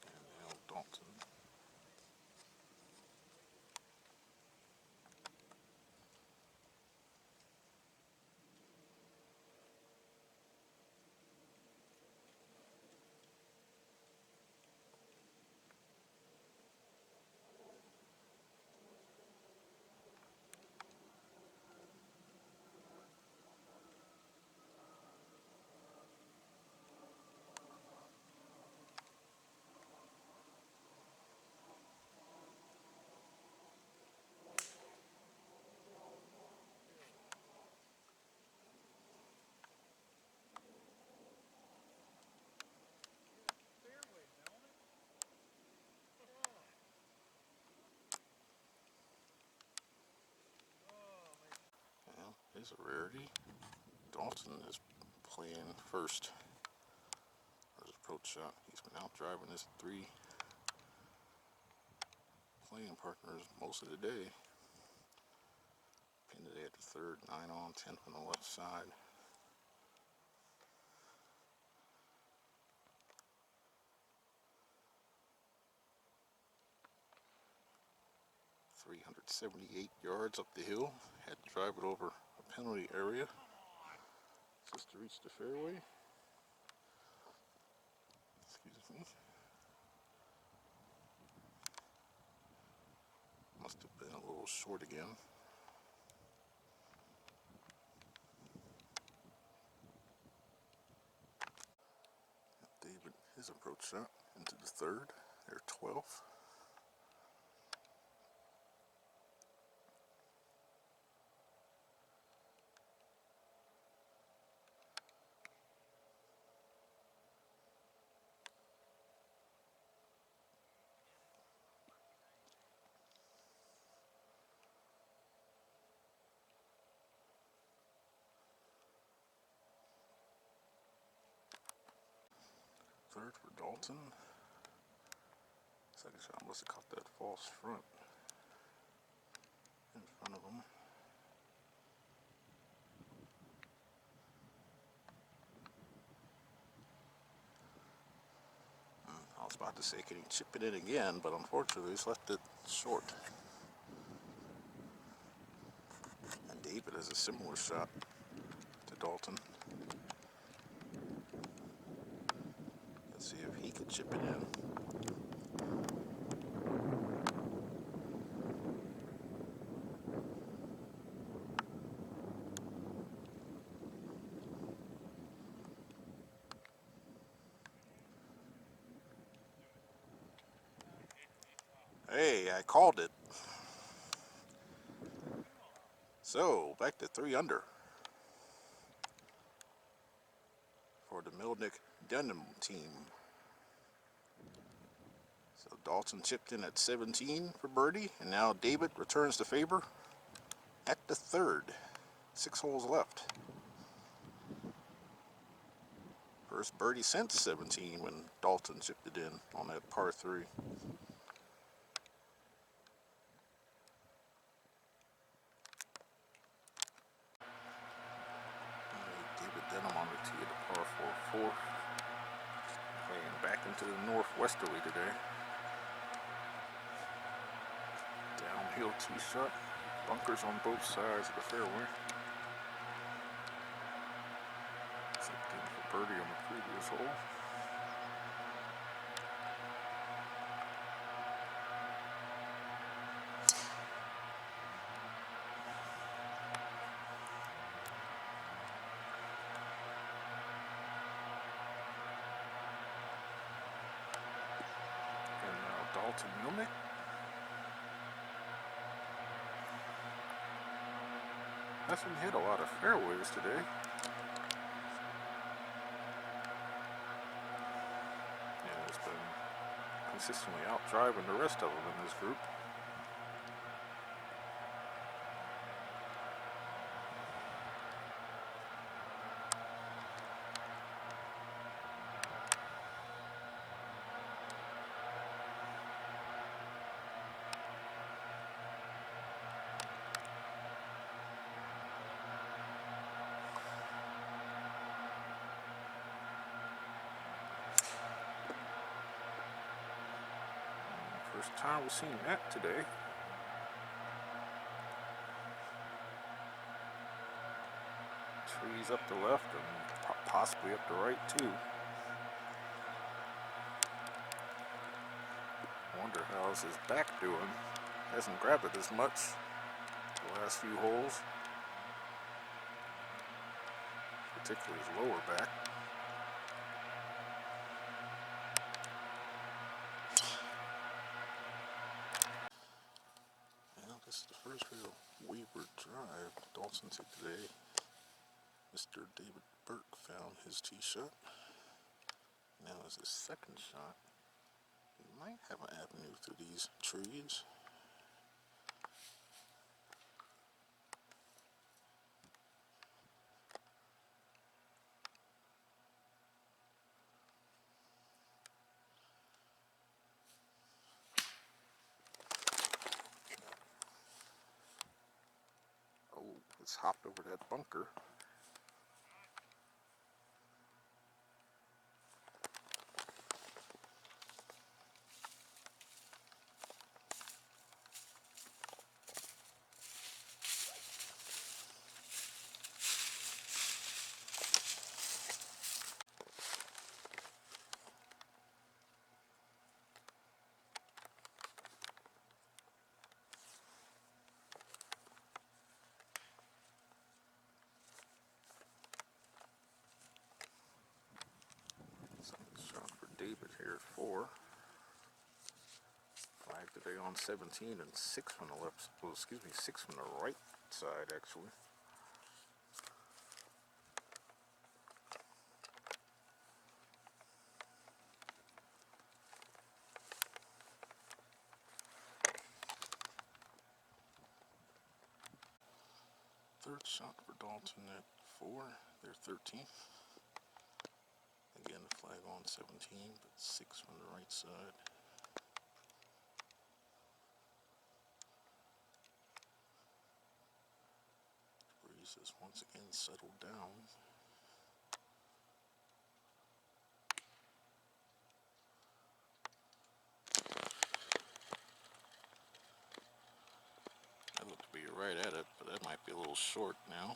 And now Dalton. Well, here's a rarity. Dalton is playing first. Or his approach shot. He's been out driving his 3 playing partners most of the day. Pin today at the third, 9 on, 10 on the left side. .378 yards up the hill. Had to drive it over a penalty area just to reach the fairway. Excuse me. Must have been a little short again. David, his approach shot into the third, their 12th. Third for Dalton. Second shot must have caught that false front in front of him. I was about to say, can he chip it in again? But unfortunately, he's left it short. And David has a similar shot to Dalton. Let's see if he could chip it in. Hey, I called it. So, back to 3 under for the Melnyk Denham team. So Dalton chipped in at 17 for birdie, and now David returns the favor at the third. 6 holes left. First birdie since 17 when Dalton chipped it in on that par 3. David Denham on the tee at the par 4 fourth. Playing back into the northwesterly today. Downhill tee shot. Bunkers on both sides of the fairway. Chipped in for birdie on the previous hole. And now Dalton Melnyk. Hasn't hit a lot of fairways today. And has been consistently out driving the rest of them in this group. First time we've seen that today. Trees up the left and possibly up the right too. Wonder how's his back doing. Hasn't grabbed it as much the last few holes. Particularly his lower back. Well, this is the first real wayward drive Dalton took today. Mr. David Burke found his tee shot. Now is his second shot. He might have an avenue through these trees. Oh, it's hopped over that bunker. Shot for David here at 4. Flag today on 17 and 6 from the left. Well, excuse me, 6 from the right side actually. Third shot for Dalton at 4. They're 13th. Again, the flag on 17, but 6 from the right side. Breeze has once again settled down. That looked to be right at it, but that might be a little short now.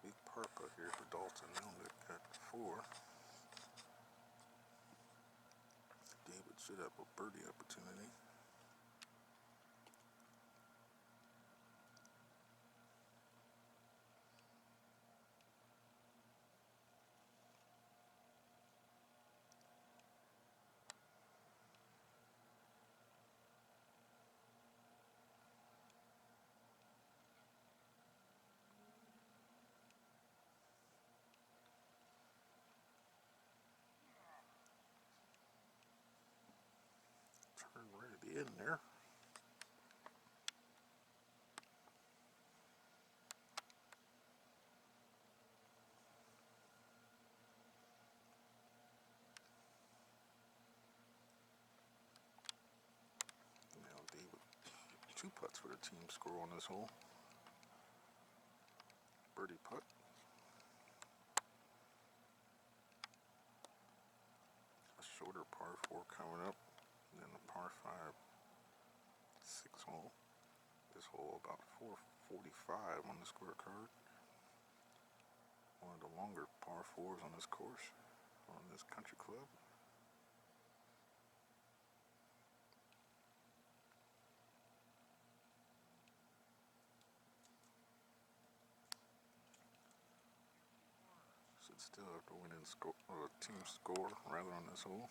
Big purple here for Dalton Melnyk at 4. David should have a birdie opportunity. Turn right at the end there. Now David, 2 putts for the team score on this hole. Birdie putt. A shorter par 4 coming up, and then the par 5 6 hole. This hole about 445 on the scorecard. One of the longer par 4s on this course, on this country club. Should still have to win in score, or team score rather, on this hole.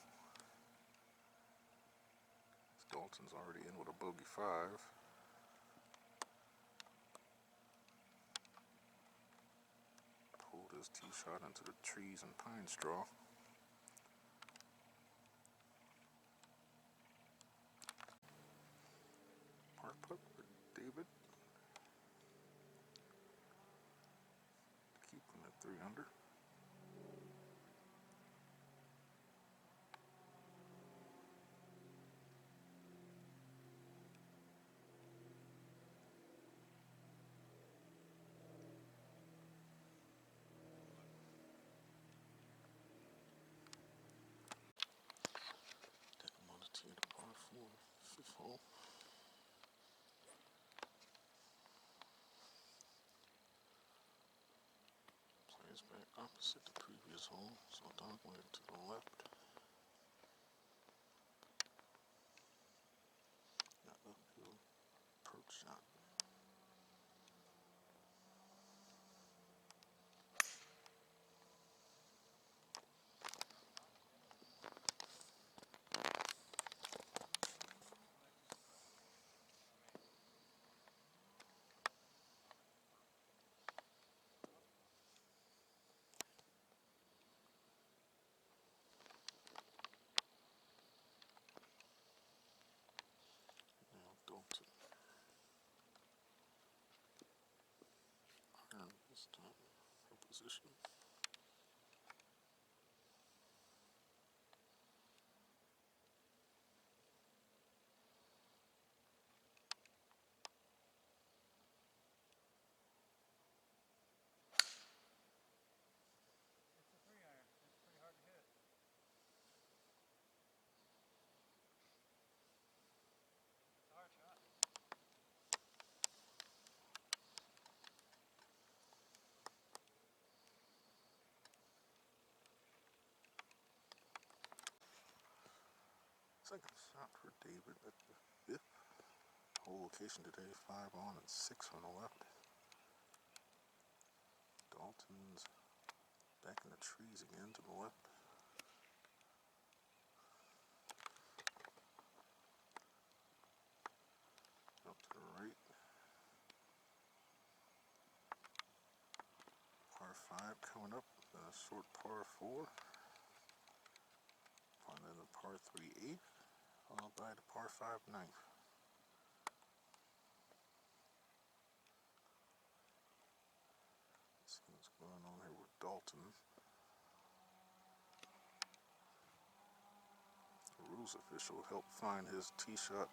Dalton's already in with a bogey 5. Pulled his tee shot into the trees and pine straw. Par putt for David. Keep him at 3 under. Denham on the tee to par 4, 5th hole. Plays back opposite the previous hole, so dog went to the left. That uphill approach shot. Now Dalton. Iron this time for position. It's a 3-iron. It's pretty hard to hit. It's a hard shot. Second shot for David at the 5th hole location today. 5 on and 6 on the left. Dalton's back in the trees again to the left. coming up, a short par 4, followed the par 3 8th, followed by the par 5 9th. Let's see what's going on here with Dalton. The rules official helped find his tee shot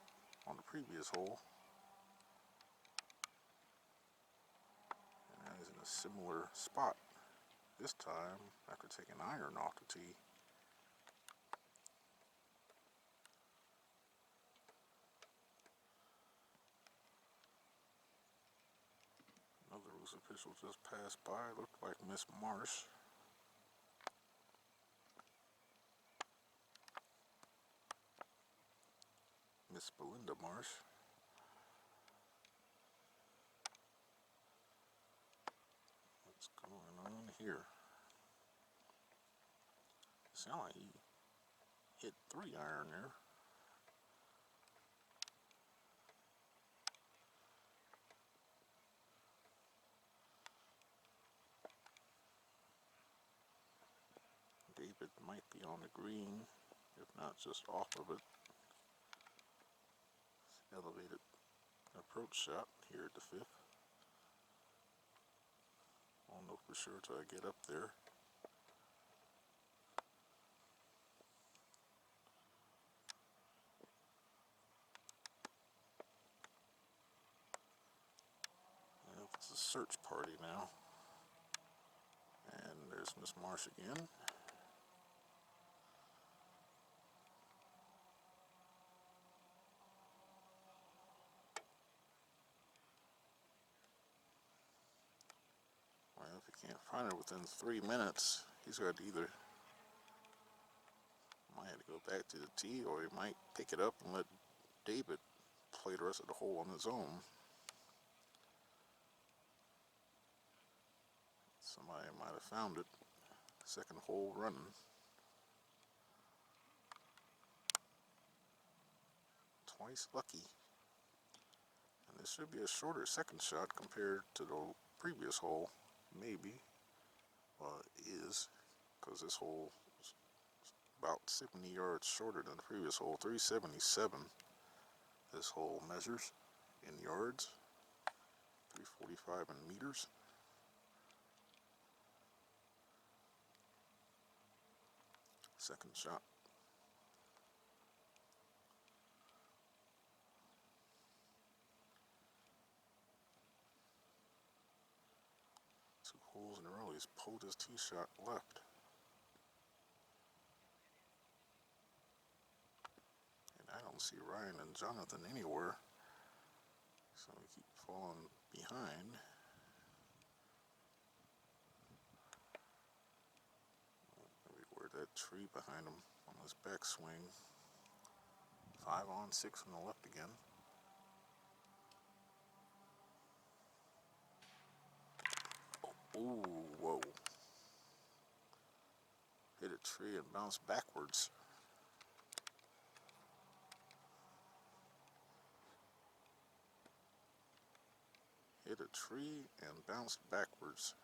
on the previous hole. And now he's in a similar spot. This time, after taking iron off the tee. Another rules official just passed by, looked like Miss Marsh. Miss Belinda Marsh. What's going on here? Sound like he hit 3 iron there. David might be on the green, if not just off of it. Elevated approach shot here at the 5th. Won't know for sure till I get up there. Well, it's a search party now. And there's Miss Marsh again. Well, if he can't find her within 3 minutes, he's got to either might have to go back to the tee, or he might pick it up and let David play the rest of the hole on his own. Somebody might have found it. Second hole running. Twice lucky. And this should be a shorter second shot compared to the previous hole. Maybe. Well, it is. Because this hole is about 70 yards shorter than the previous hole. 377 this hole measures in yards. 345 in meters. Second shot. Two holes in a row. He's pulled his tee shot left. And I don't see Ryan and Jonathan anywhere. So we keep falling behind. Maybe where that tree behind him on his backswing. 5 on, 6 on the left again. Oh, whoa. Hit a tree and bounced backwards. Hit a tree and bounced backwards.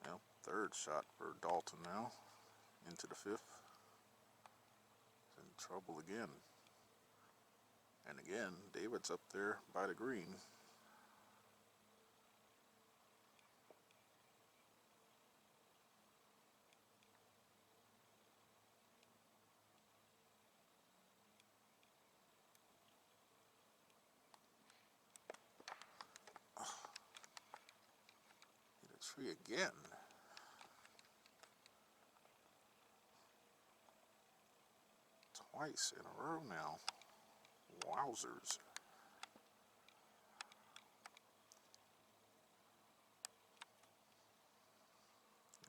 Well, third shot for Dalton now. Into the 5th. He's in trouble again. And again, David's up there by the green. Hit a tree again. Twice in a row now. Wowzers.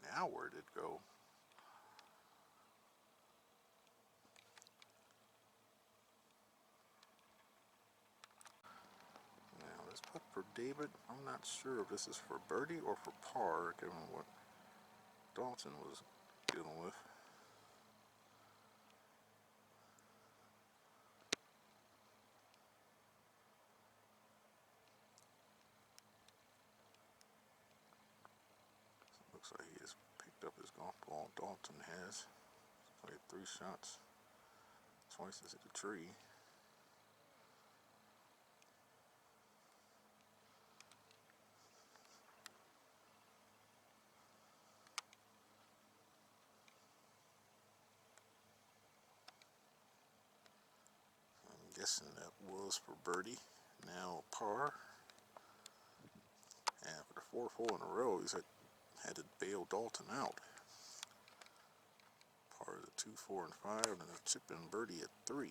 Now where'd it go? Now this putt for David, I'm not sure if this is for birdie or for par, given what Dalton was dealing with. Looks like he has picked up his golf ball. Dalton has. Played 3 shots. Twice has hit the tree. I'm guessing that was for birdie. Now par. And for the 4th hole in a row, he's had to bail Dalton out. Par is at 2, 4, and 5, and a chip in birdie at 3.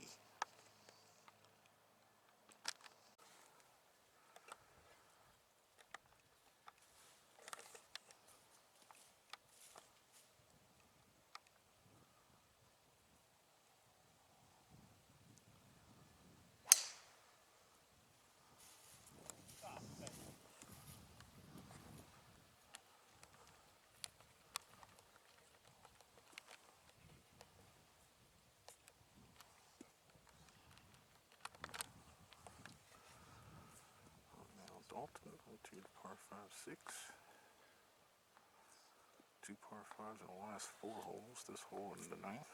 Now Dalton will tee the par 5, 6. 2 par 5s in the last 4 holes. This hole in the 9th.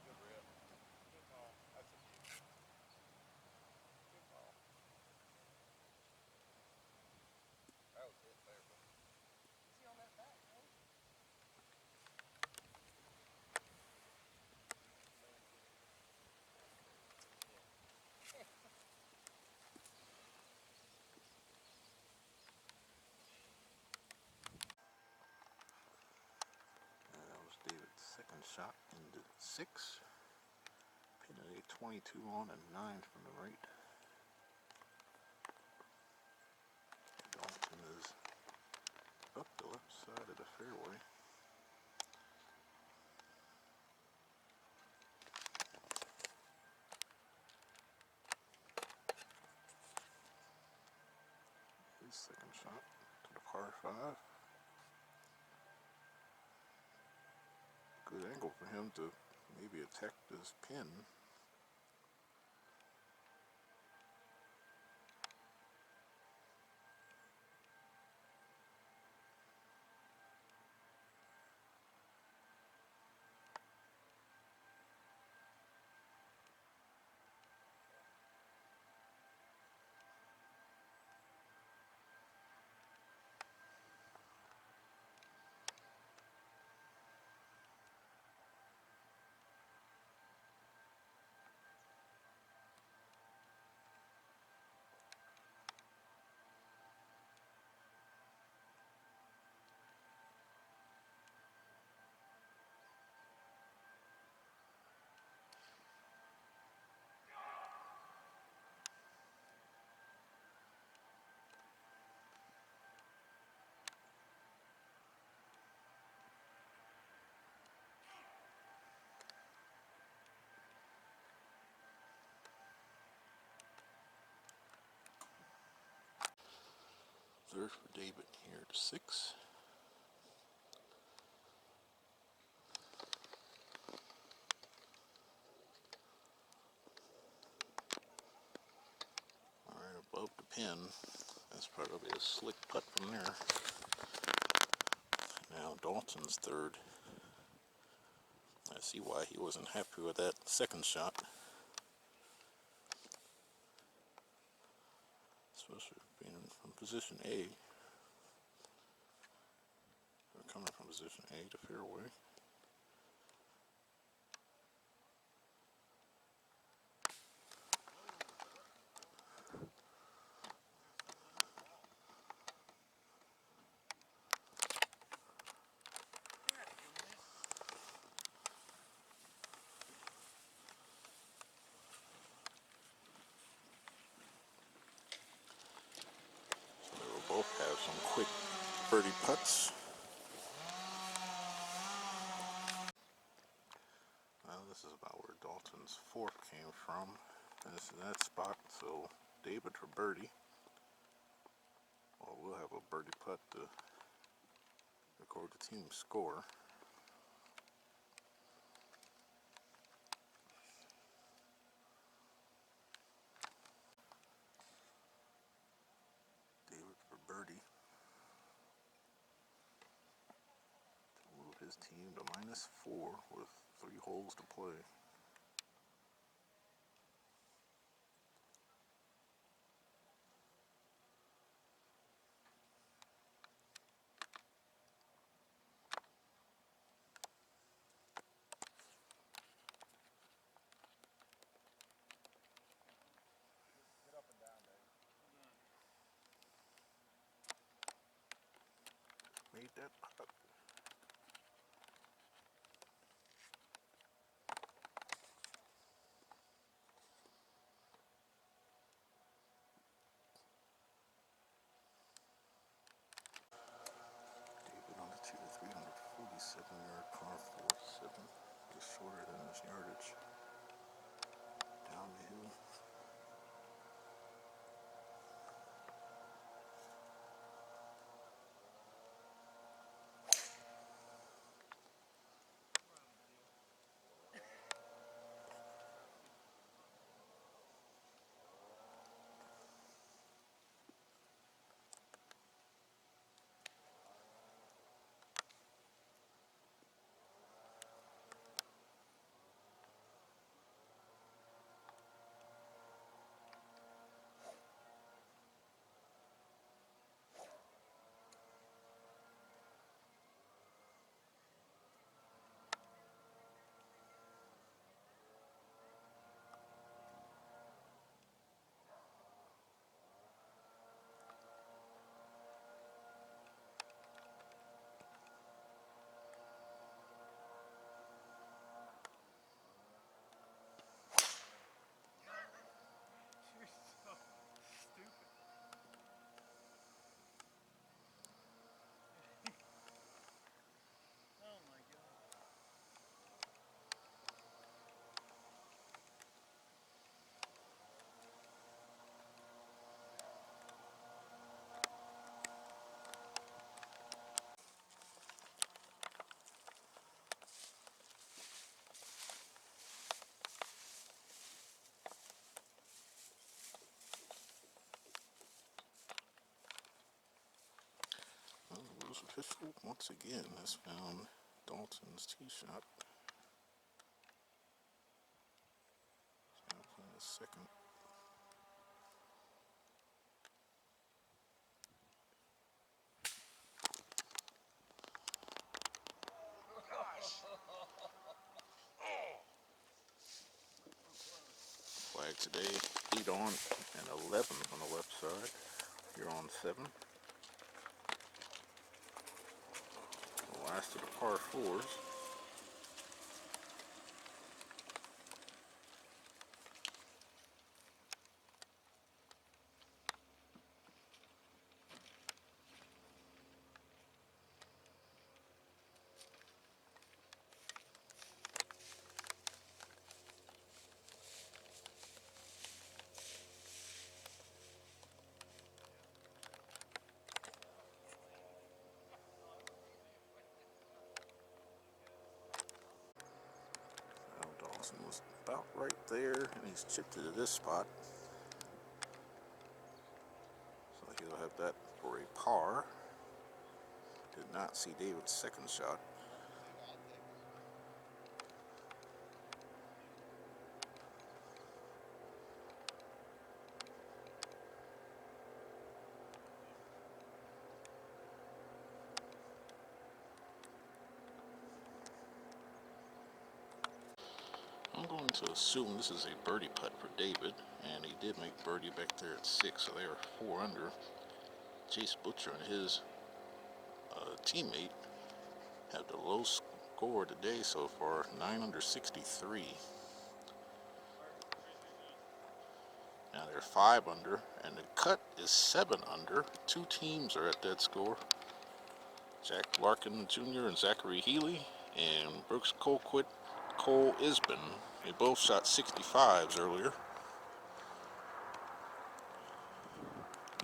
Good rip. Good call. That's a beauty. Good call. That was it there, buddy. Is he on that back, man? That was David's second shot into 6. Pin at a 22 on and 9 from the right. Dalton is up the left side of the fairway. His second shot to the par 5. Good angle for him to maybe attack this pin. Third for David here to 6. Alright, above the pin. That's probably a slick putt from there. Now Dalton's third. I see why he wasn't happy with that second shot. Especially being from position A. Or coming from position A to fairway. So they will both have some quick birdie putts. finish in that spot. So David for birdie. Well, we'll have a birdie putt to record the team score. David for birdie to move his team to -4 with 3 holes to play. Get up and down, Dave. Made that putt. David on the 2 to 347-yard par 4, 7, just shorter than his yardage. Down the hill. You're so stupid. Oh my God. Well, it was official once again. Has found Dalton's tee shot. Now playing a second. Flag today, 8 on and 11 on the left side. You're on 7. The last of the par 4s. Dawson was about right there, and he's chipped it to this spot. So he'll have that for a par. Did not see David's second shot. I'm going to assume this is a birdie putt for David, and he did make birdie back there at 6, so they are 4 under. Chase Butcher and his teammate have the low score today so far, 9 under 63. Now they're 5 under, and the cut is 7 under. 2 teams are at that score. Jack Larkin Jr. and Zachary Healy, and Brooks Colquitt, Cole Isbin. They both shot 65s earlier.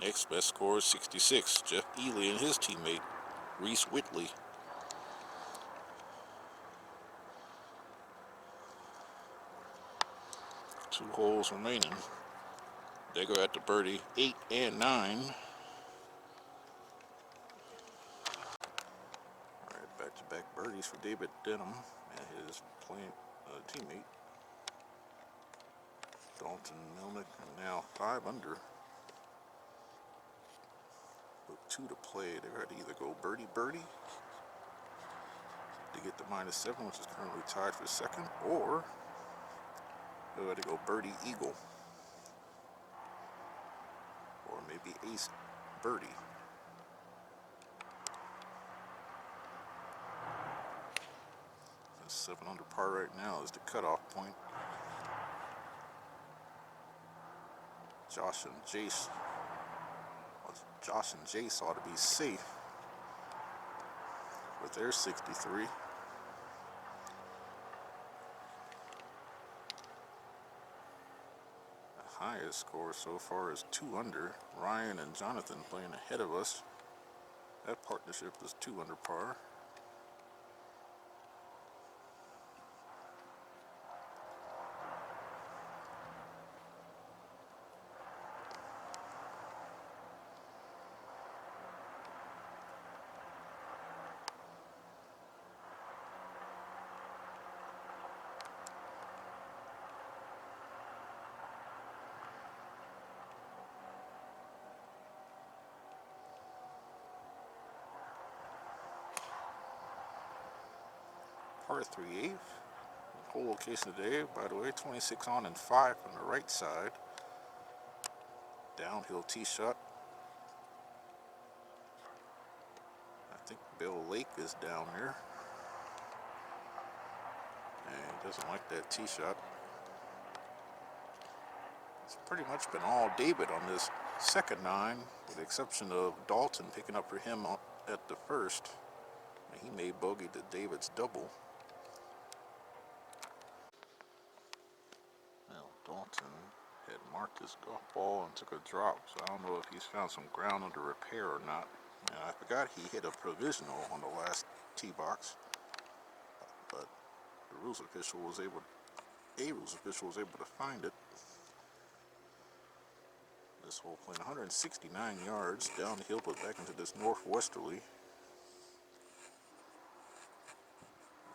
Next best score is 66. Jeff Ely and his teammate, Reese Whitley. Two holes remaining. They go at the birdie 8 and 9. Alright, back-to-back birdies for David Denham and his teammate, Dalton Melnyk, now 5 under. With 2 to play, they're going to either go birdie to get the -7, which is currently tied for second, or they're going to go birdie eagle, or maybe ace birdie. And 7 under par right now is the cutoff point. Josh and Jace ought to be safe with their 63. The highest score so far is 2 under. Ryan and Jonathan playing ahead of us. That partnership is 2 under par. Par 3 8th. Whole location today, by the way, 26 on and 5 on the right side. Downhill tee shot. I think Bill Lake is down there. And he doesn't like that tee shot. It's pretty much been all David on this second 9, with the exception of Dalton picking up for him at the first. And he made bogey to David's double. Well, Dalton had marked his golf ball and took a drop, so I don't know if he's found some ground under repair or not. And I forgot he hit a provisional on the last tee box, but the rules official was able to find it. This hole playing 169 yards downhill, but back into this northwesterly.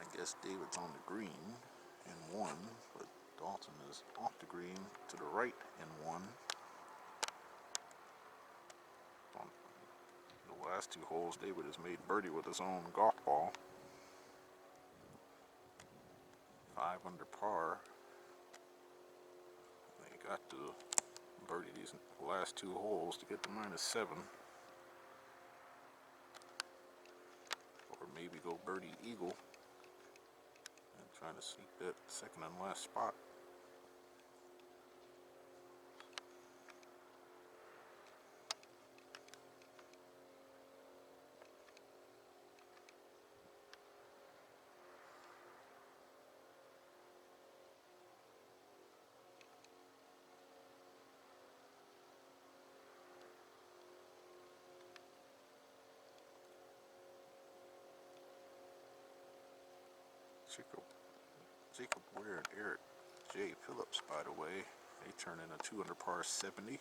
I guess David's on the green in 1, but Dalton is off the green to the right in 1. On the last 2 holes, David has made birdie with his own golf ball. 5 under par. They got to birdie these last 2 holes to get the -7. Or maybe go birdie eagle. And trying to seek that second and last spot. Jacob Ware and Eric J. Phillips, by the way, they turn in a 2 under par 70.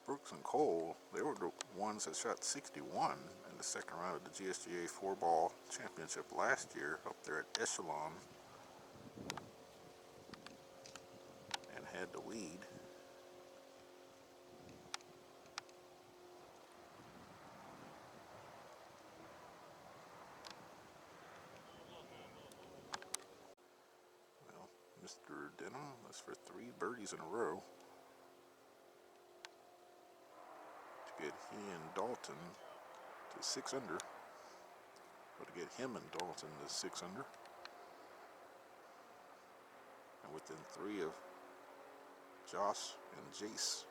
Brooks and Cole, they were the ones that shot 61 in the second round of the GSGA 4-ball championship last year up there at Echelon, and had the lead. Well, Mr. Denham is for 3 birdies in a row to get he and Dalton to 6 under, or to get him and Dalton to 6 under, and within 3 of Josh and Jace.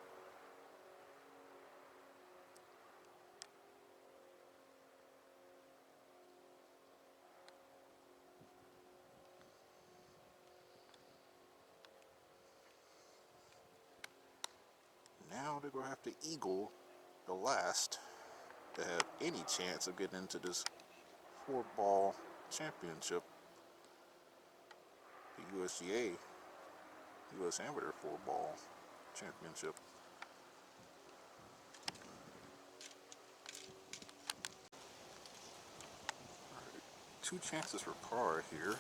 Now they're going to have to eagle the last to have any chance of getting into this 4-ball championship. The USGA, US Amateur 4-ball championship. Two chances for par here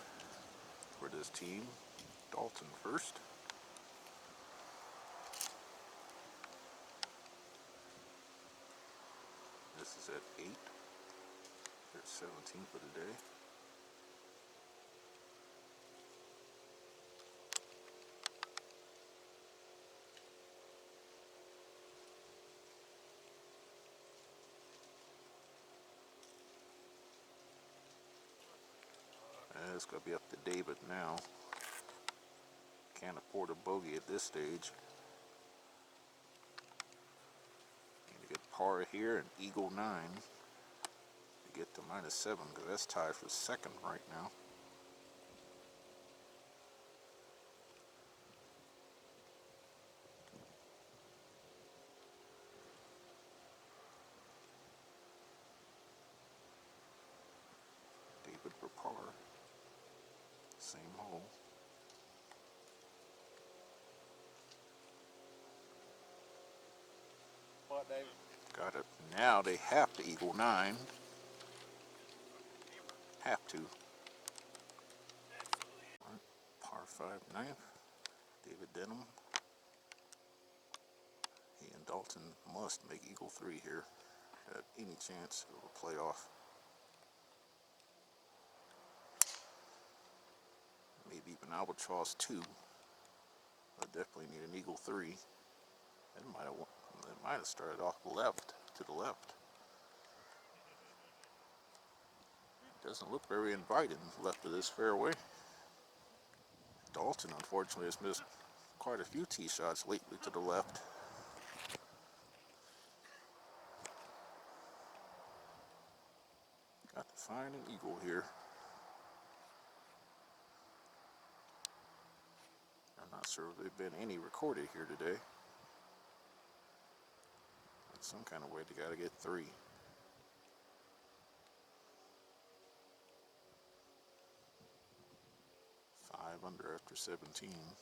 for this team. Dalton first. This is at 8. There's 17 for the day. And it's going to be up to David now. Can't afford a bogey at this stage. Need to get par here and eagle 9 to get to -7 because that's tied for second right now. David for par. Same hole. What, David? Got it. Now they have to eagle 9. Have to. Right. Par 5 ninth. David Denham. He and Dalton must make eagle 3 here. Have any chance of a playoff. Maybe even albatross 2. But definitely need an eagle 3. It might have started off left to the left. Doesn't look very inviting left of this fairway. Dalton, unfortunately, has missed quite a few tee shots lately to the left. Got to find an eagle here. I'm not sure if there've been any recorded here today. But some kind of way they got to get 3. 5 under after 17.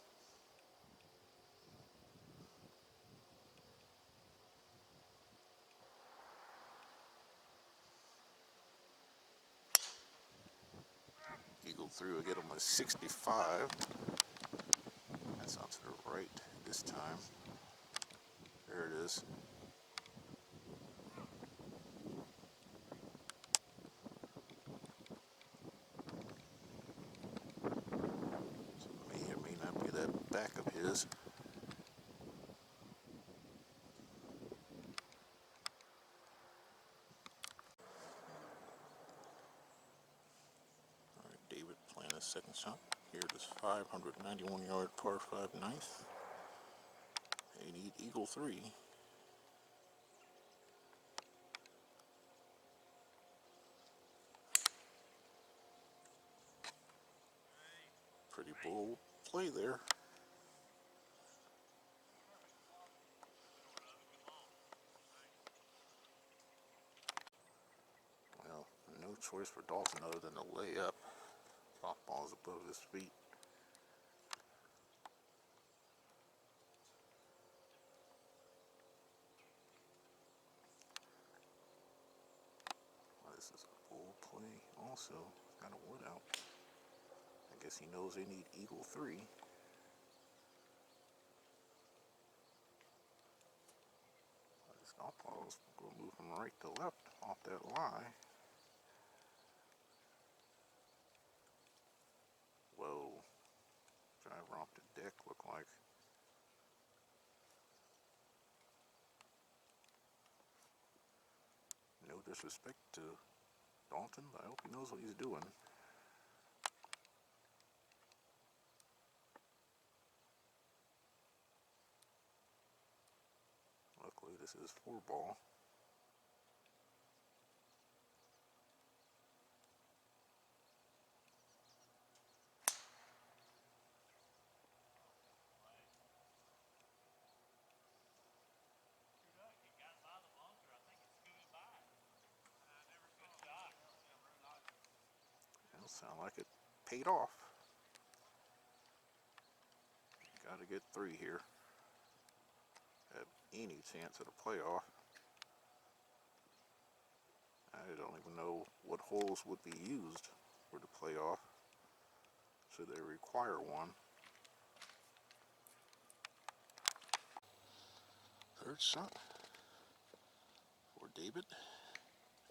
Eagle 3 will get him a 65. That's out to the right this time. There it is. So may or may not be that back of his. Alright, David playing his second shot. Here it is, 591-yard par 5 ninth. They need eagle 3. Pretty bold play there. Well, no choice for Dalton other than to lay up. Top ball's above his feet. Well, this is a bold play also. Got a wood out. I guess he knows they need eagle 3. This golf ball is going to move from right to left off that lie. Whoa. Driver off the deck look like. No disrespect to Dalton, but I hope he knows what he's doing. Luckily, this is 4-ball. like it paid off. Gotta get 3 here. Have any chance at a playoff. I don't even know what holes would be used for the playoff. Should they require one? Third shot for David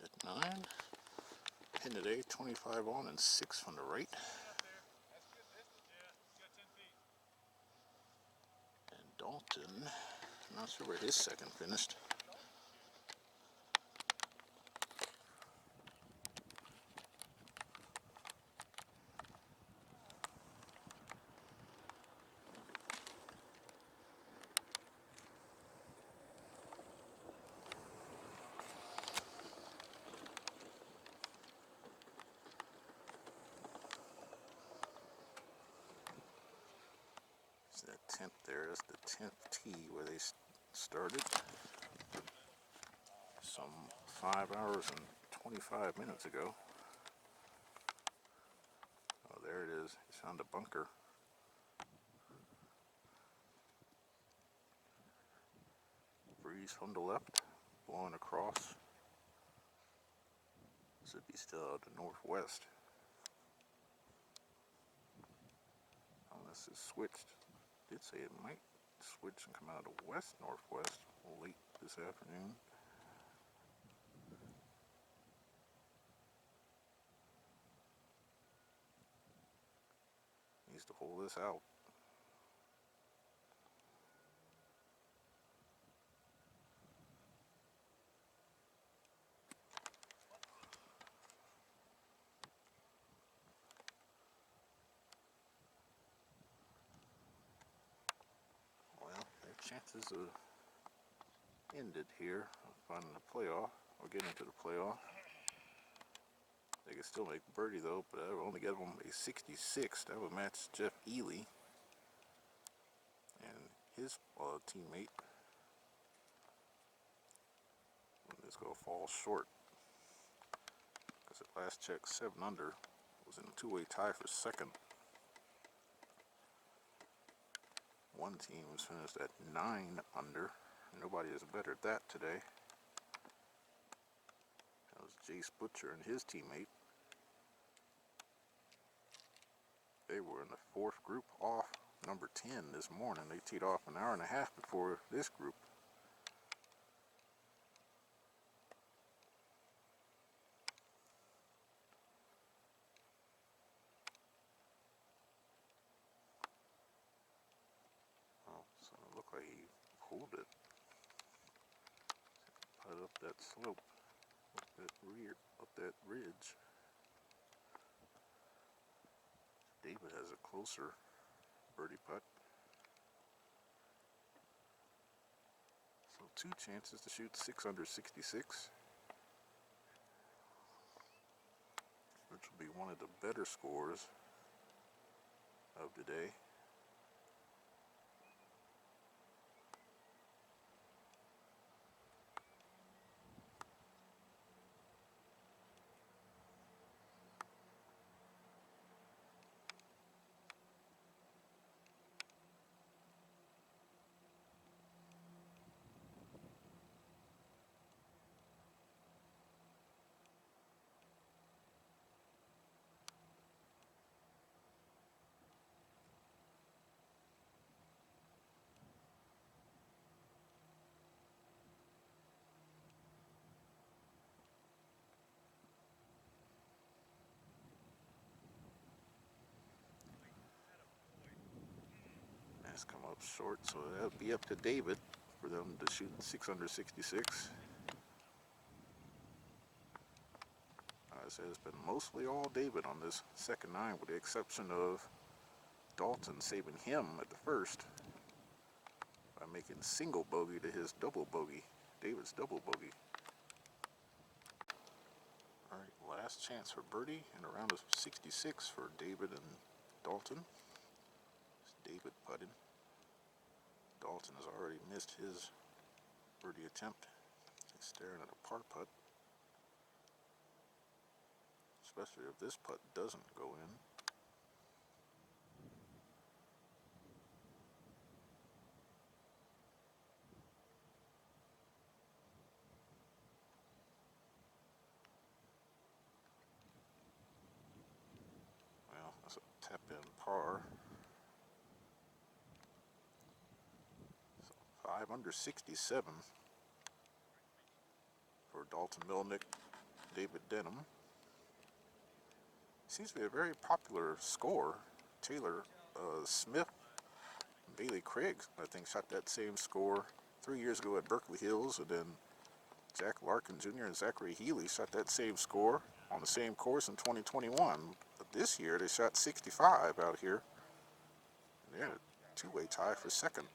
at 9. Pin today, 25 on and 6 from the right. And Dalton, not sure where his second finished. It's that 10th there, that's the 10th tee where they started. Some 5 hours and 25 minutes ago. Oh, there it is. He's found a bunker. Breeze from the left, blowing across. Should be still out the northwest. Unless it's switched. Did say it might switch and come out of west northwest late this afternoon. Needs to hold this out. Well, their chances of ended here of finding the playoff or getting to the playoff. They could still make birdie though, but I would only get them a 66. That would match Jeff Ely and his teammate. It's going to fall short because at last check 7 under was in a 2-way tie for second. One team was finished at 9 under. Nobody is better at that today. That was Jace Butcher and his teammate. They were in the 4th group off number 10 this morning. They teed off an hour and a half before this group. Oh, so it looked like he pulled it. Put up that slope, up that ridge. David has a closer birdie putt. So 2 chances to shoot 6 under 66. Which will be one of the better scores of the day. That's come up short, so that'll be up to David for them to shoot 6 under 66. I said it's been mostly all David on this second 9, with the exception of Dalton saving him at the first by making single bogey to his double bogey, David's double bogey. All right, last chance for birdie and a round of 66 for David and Dalton. It's David putting. Dalton has already missed his birdie attempt. He's staring at a par putt. especially if this putt doesn't go in. Well, that's a tap in par. So 5 under 67 for Dalton Melnyk, David Denham. Seems to be a very popular score. Taylor Smith, Bailey Craig, I think, shot that same score 3 years ago at Berkeley Hills, and then Jack Larkin Jr. and Zachary Healy shot that same score on the same course in 2021. But this year they shot 65 out here. And they're a two-way tie for second.